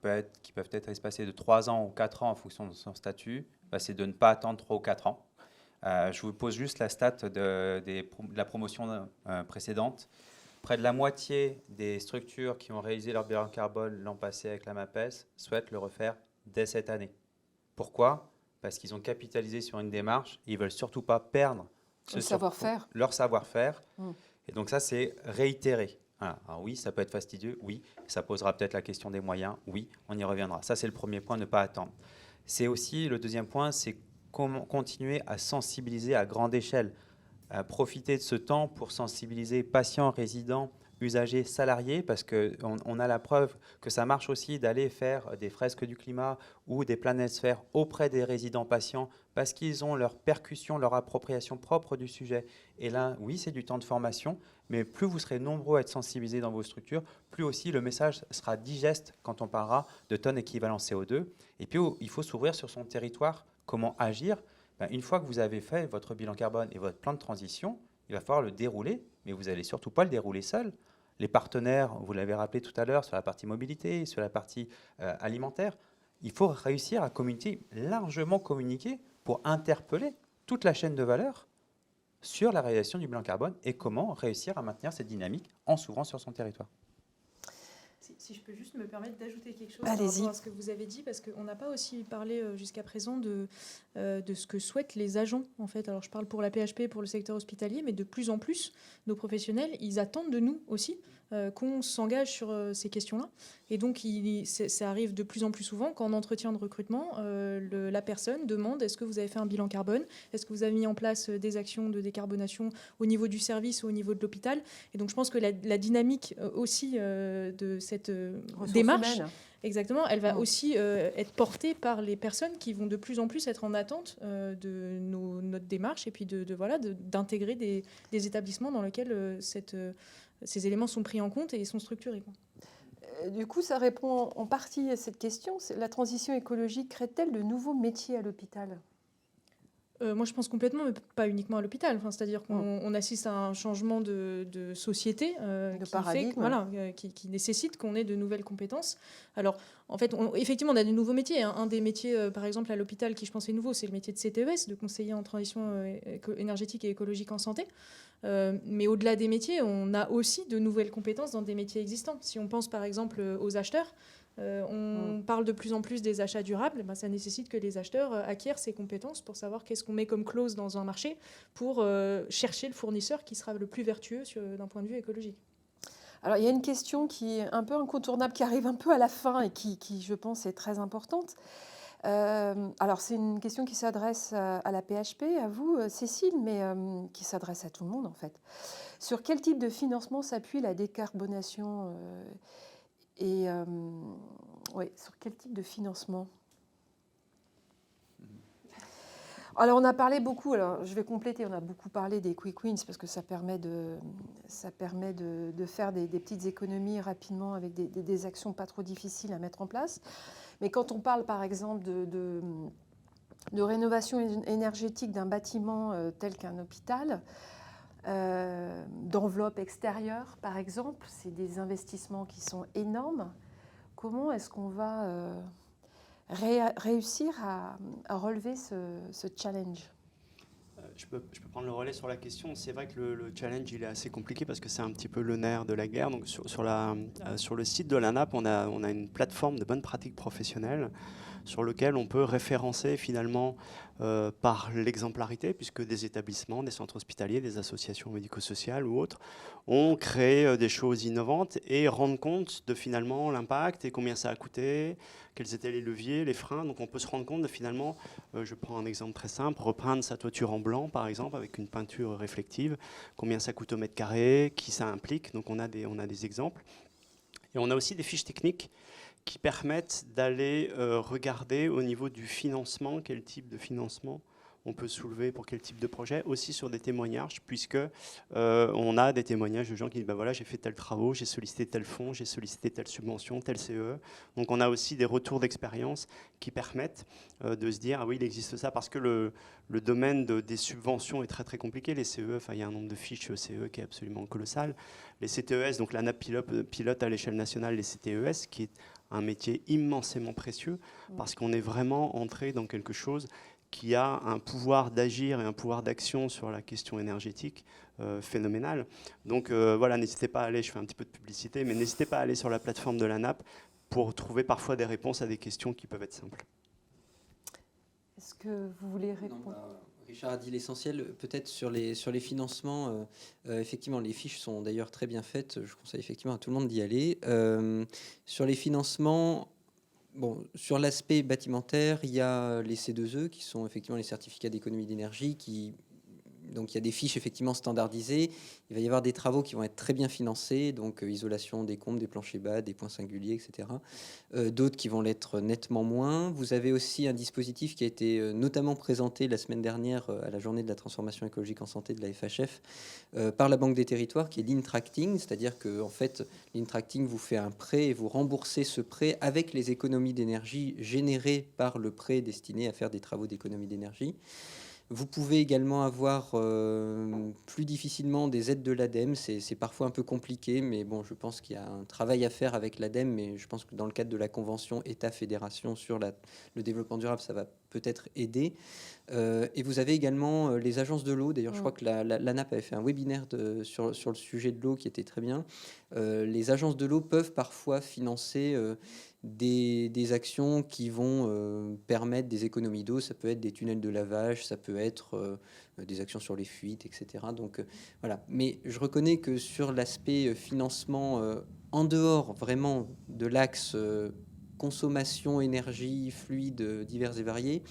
peuvent être espacés de 3 ans ou 4 ans en fonction de son statut, c'est de ne pas attendre 3 ou 4 ans. Je vous pose juste la stat de la promotion précédente. Près de la moitié des structures qui ont réalisé leur bilan carbone l'an passé avec la MAPES souhaitent le refaire dès cette année. Pourquoi ? Parce qu'ils ont capitalisé sur une démarche et ils ne veulent surtout pas perdre leur savoir-faire. Et donc ça, c'est réitéré. Voilà. Alors oui, ça peut être fastidieux, oui. Ça posera peut-être la question des moyens, oui, on y reviendra. Ça, c'est le premier point, ne pas attendre. C'est aussi, le deuxième point, c'est continuer à sensibiliser à grande échelle. Profiter de ce temps pour sensibiliser patients, résidents, usagers, salariés, parce qu'on a la preuve que ça marche aussi d'aller faire des fresques du climat ou des planétosphères auprès des résidents patients, parce qu'ils ont leur percussion, leur appropriation propre du sujet. Et là, oui, c'est du temps de formation, mais plus vous serez nombreux à être sensibilisés dans vos structures, plus aussi le message sera digeste quand on parlera de tonnes équivalent CO2. Et puis, il faut s'ouvrir sur son territoire. Comment agir? Une fois que vous avez fait votre bilan carbone et votre plan de transition, il va falloir le dérouler, mais vous n'allez surtout pas le dérouler seul. Les partenaires, vous l'avez rappelé tout à l'heure, sur la partie mobilité, sur la partie alimentaire, il faut réussir à communiquer, largement communiquer, pour interpeller toute la chaîne de valeur sur la réalisation du bilan carbone et comment réussir à maintenir cette dynamique en s'ouvrant sur son territoire. Si je peux juste me permettre d'ajouter quelque chose par Allez-y. rapport à ce que vous avez dit, parce qu'on n'a pas aussi parlé jusqu'à présent de ce que souhaitent les agents, en fait. Alors, je parle pour la PHP, pour le secteur hospitalier, mais de plus en plus, nos professionnels, ils attendent de nous aussi qu'on s'engage sur ces questions-là. Et donc, ça arrive de plus en plus souvent qu'en entretien de recrutement, la personne demande: est-ce que vous avez fait un bilan carbone? Est-ce que vous avez mis en place des actions de décarbonation au niveau du service ou au niveau de l'hôpital? Et donc, je pense que la dynamique aussi de cette démarche, exactement, elle va aussi être portée par les personnes qui vont de plus en plus être en attente de notre démarche et puis d'intégrer des établissements dans lesquels ces éléments sont pris en compte et sont structurés. Du coup, ça répond en partie à cette question. La transition écologique crée-t-elle de nouveaux métiers à l'hôpital ? Moi, je pense complètement, mais pas uniquement à l'hôpital. Enfin, c'est-à-dire qu'on assiste à un changement de société de paradigme. Qui nécessite qu'on ait de nouvelles compétences. Alors, en fait, effectivement, on a de nouveaux métiers. Un des métiers, par exemple, à l'hôpital, qui je pense est nouveau, c'est le métier de CTES, de conseiller en transition énergétique et écologique en santé. Mais au-delà des métiers, on a aussi de nouvelles compétences dans des métiers existants. Si on pense, par exemple, aux acheteurs, on parle de plus en plus des achats durables. Ça nécessite que les acheteurs acquièrent ces compétences pour savoir qu'est-ce qu'on met comme clause dans un marché pour chercher le fournisseur qui sera le plus vertueux d'un point de vue écologique. Alors, il y a une question qui est un peu incontournable, qui arrive un peu à la fin et qui je pense, est très importante. Alors, c'est une question qui s'adresse à la PHP, à vous, Cécile, mais qui s'adresse à tout le monde, en fait. Sur quel type de financement s'appuie la décarbonation sur quel type de financement? Alors, on a parlé beaucoup, alors je vais compléter, on a beaucoup parlé des quick wins parce que ça permet de faire des petites économies rapidement avec des actions pas trop difficiles à mettre en place. Mais quand on parle, par exemple, de rénovation énergétique d'un bâtiment tel qu'un hôpital, d'enveloppe extérieure, par exemple, c'est des investissements qui sont énormes. Comment est-ce qu'on va réussir à relever ce challenge? Je peux prendre le relais sur la question. C'est vrai que le challenge, il est assez compliqué parce que c'est un petit peu le nerf de la guerre. Donc sur le site de l'ANAP, on a une plateforme de bonnes pratiques professionnelles sur lequel on peut référencer finalement par l'exemplarité, puisque des établissements, des centres hospitaliers, des associations médico-sociales ou autres ont créé des choses innovantes et rendent compte de finalement l'impact et combien ça a coûté, quels étaient les leviers, les freins. Donc on peut se rendre compte de finalement, je prends un exemple très simple, repeindre sa toiture en blanc par exemple avec une peinture réflective, combien ça coûte au mètre carré, qui ça implique. Donc on a des exemples. Et on a aussi des fiches techniques qui permettent d'aller regarder au niveau du financement, quel type de financement on peut soulever pour quel type de projet, aussi sur des témoignages, puisque on a des témoignages de gens qui disent, voilà, j'ai fait tel travaux, j'ai sollicité tel fonds, j'ai sollicité telle subvention, tel CE. Donc on a aussi des retours d'expérience qui permettent de se dire, ah oui, il existe ça, parce que le domaine des subventions est très très compliqué. Les CE, il y a un nombre de fiches CE qui est absolument colossal. Les CTES, donc l'ANAP pilote à l'échelle nationale les CTES, qui est un métier immensément précieux, parce qu'on est vraiment entré dans quelque chose qui a un pouvoir d'agir et un pouvoir d'action sur la question énergétique phénoménal. Donc voilà, n'hésitez pas à aller, je fais un petit peu de publicité, mais n'hésitez pas à aller sur la plateforme de l'ANAP pour trouver parfois des réponses à des questions qui peuvent être simples. Est-ce que vous voulez répondre? Richard a dit l'essentiel. Peut-être sur les financements, effectivement, les fiches sont d'ailleurs très bien faites. Je conseille effectivement à tout le monde d'y aller. Sur les financements, sur l'aspect bâtimentaire, il y a les C2E, qui sont effectivement les certificats d'économie d'énergie, qui donc il y a des fiches effectivement standardisées. Il va y avoir des travaux qui vont être très bien financés, donc isolation des combles, des planchers bas, des points singuliers, etc. D'autres qui vont l'être nettement moins. Vous avez aussi un dispositif qui a été notamment présenté la semaine dernière à la journée de la transformation écologique en santé de la FHF par la Banque des Territoires, qui est l'Intracting, c'est-à-dire que en fait, l'Intracting vous fait un prêt et vous remboursez ce prêt avec les économies d'énergie générées par le prêt destiné à faire des travaux d'économie d'énergie. Vous pouvez également avoir plus difficilement des aides de l'ADEME. C'est parfois un peu compliqué, mais bon, je pense qu'il y a un travail à faire avec l'ADEME, mais je pense que dans le cadre de la convention État-Fédération sur le développement durable, ça va peut-être aider. Et vous avez également les agences de l'eau. D'ailleurs, je crois que l'ANAP avait fait un webinaire sur le sujet de l'eau qui était très bien. Les agences de l'eau peuvent parfois financer des actions qui vont permettre des économies d'eau. Ça peut être des tunnels de lavage, ça peut être des actions sur les fuites, etc. Donc voilà. Mais je reconnais que sur l'aspect financement, en dehors vraiment de l'axe consommation, énergie, fluides divers et variés,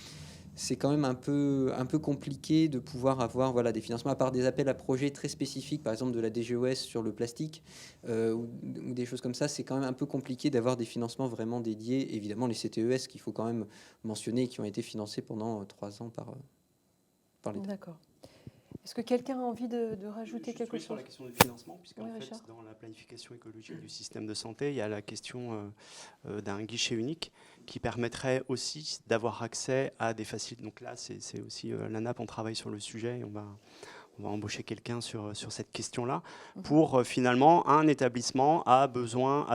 c'est quand même un peu compliqué de pouvoir avoir des financements, à part des appels à projets très spécifiques, par exemple de la DGOS sur le plastique, ou des choses comme ça. C'est quand même un peu compliqué d'avoir des financements vraiment dédiés. Évidemment, les CTES qu'il faut quand même mentionner, qui ont été financés pendant 3 ans par l'État. D'accord. Est-ce que quelqu'un a envie de rajouter quelque chose sur la question du financement, puisqu'en Oui, fait, Richard. dans la planification écologique du système de santé, il y a la question d'un guichet unique qui permettrait aussi d'avoir accès à des facilités. Donc là, c'est aussi l'ANAP, on travaille sur le sujet et on va embaucher quelqu'un sur cette question-là pour finalement, un établissement a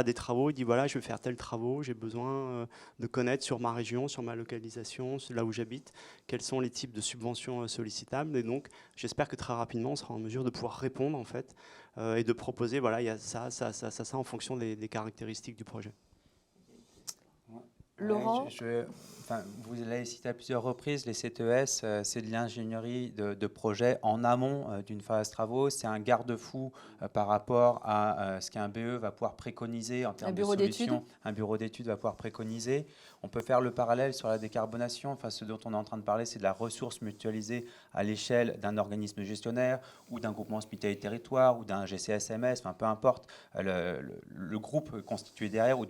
des travaux, il dit voilà, je vais faire tel travaux, j'ai besoin de connaître sur ma région, sur ma localisation, là où j'habite, quels sont les types de subventions sollicitables. Et donc, j'espère que très rapidement, on sera en mesure de pouvoir répondre en fait et de proposer, voilà, il y a ça en fonction des caractéristiques du projet. Laurent, vous l'avez cité à plusieurs reprises, les CTES, c'est de l'ingénierie de projet en amont d'une phase travaux. C'est un garde-fou par rapport à ce qu'un BE va pouvoir préconiser en termes de solutions. Un bureau d'études va pouvoir préconiser. On peut faire le parallèle sur la décarbonation. Enfin, ce dont on est en train de parler, c'est de la ressource mutualisée à l'échelle d'un organisme gestionnaire ou d'un groupement hospitalier territoire ou d'un GCSMS, enfin, peu importe le groupe constitué derrière ou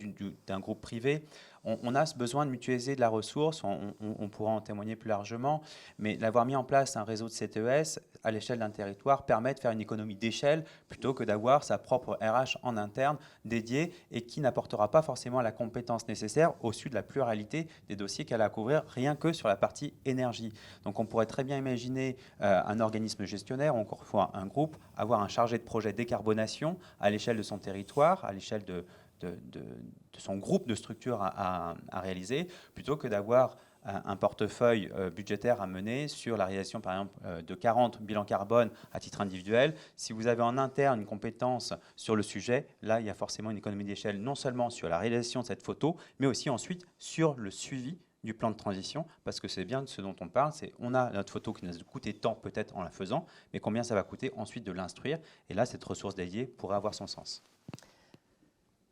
d'un groupe privé. On a ce besoin de mutualiser de la ressource, on pourra en témoigner plus largement, mais d'avoir mis en place un réseau de CTES à l'échelle d'un territoire permet de faire une économie d'échelle plutôt que d'avoir sa propre RH en interne dédiée et qui n'apportera pas forcément la compétence nécessaire au su de la pluralité des dossiers qu'elle a à couvrir, rien que sur la partie énergie. Donc on pourrait très bien imaginer un organisme gestionnaire, encore une fois un groupe, avoir un chargé de projet décarbonation à l'échelle de son territoire, à l'échelle de son groupe de structures à réaliser, plutôt que d'avoir un portefeuille budgétaire à mener sur la réalisation, par exemple, de 40 bilans carbone à titre individuel. Si vous avez en interne une compétence sur le sujet, là, il y a forcément une économie d'échelle, non seulement sur la réalisation de cette photo, mais aussi ensuite sur le suivi du plan de transition, parce que c'est bien de ce dont on parle, c'est on a notre photo qui nous a coûté tant peut-être en la faisant, mais combien ça va coûter ensuite de l'instruire, et là, cette ressource dédiée pourrait avoir son sens.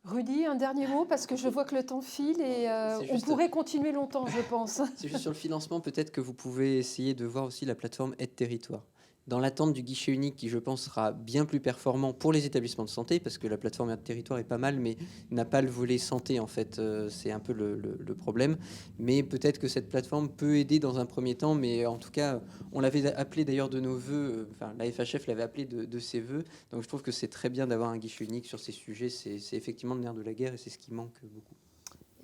Rudy, un dernier mot, parce que je vois que le temps file et on pourrait continuer longtemps, je pense. C'est juste sur le financement, peut-être que vous pouvez essayer de voir aussi la plateforme Aide Territoire. Dans l'attente du guichet unique qui, je pense, sera bien plus performant pour les établissements de santé, parce que la plateforme Aide Territoire est pas mal, mais n'a pas le volet santé, en fait. C'est un peu le problème. Mais peut-être que cette plateforme peut aider dans un premier temps, mais en tout cas, on l'avait appelé d'ailleurs de nos voeux, enfin, la FHF l'avait appelé de ses voeux. Donc je trouve que c'est très bien d'avoir un guichet unique sur ces sujets. C'est effectivement le nerf de la guerre et c'est ce qui manque beaucoup.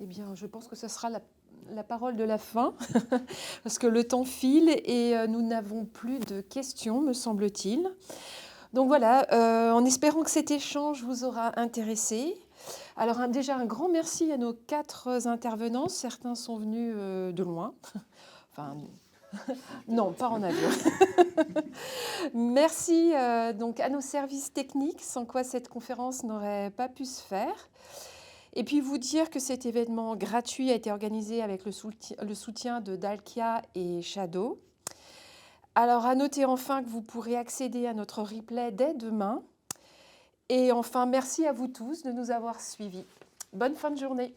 Eh bien, je pense que ce sera la parole de la fin, parce que le temps file et nous n'avons plus de questions, me semble-t-il. Donc voilà, en espérant que cet échange vous aura intéressé. Alors déjà, un grand merci à nos 4 intervenants. Certains sont venus de loin. Enfin, non, pas en avion. Merci donc à nos services techniques, sans quoi cette conférence n'aurait pas pu se faire. Et puis vous dire que cet événement gratuit a été organisé avec le soutien de Dalkia et Shadow. Alors à noter enfin que vous pourrez accéder à notre replay dès demain. Et enfin, merci à vous tous de nous avoir suivis. Bonne fin de journée.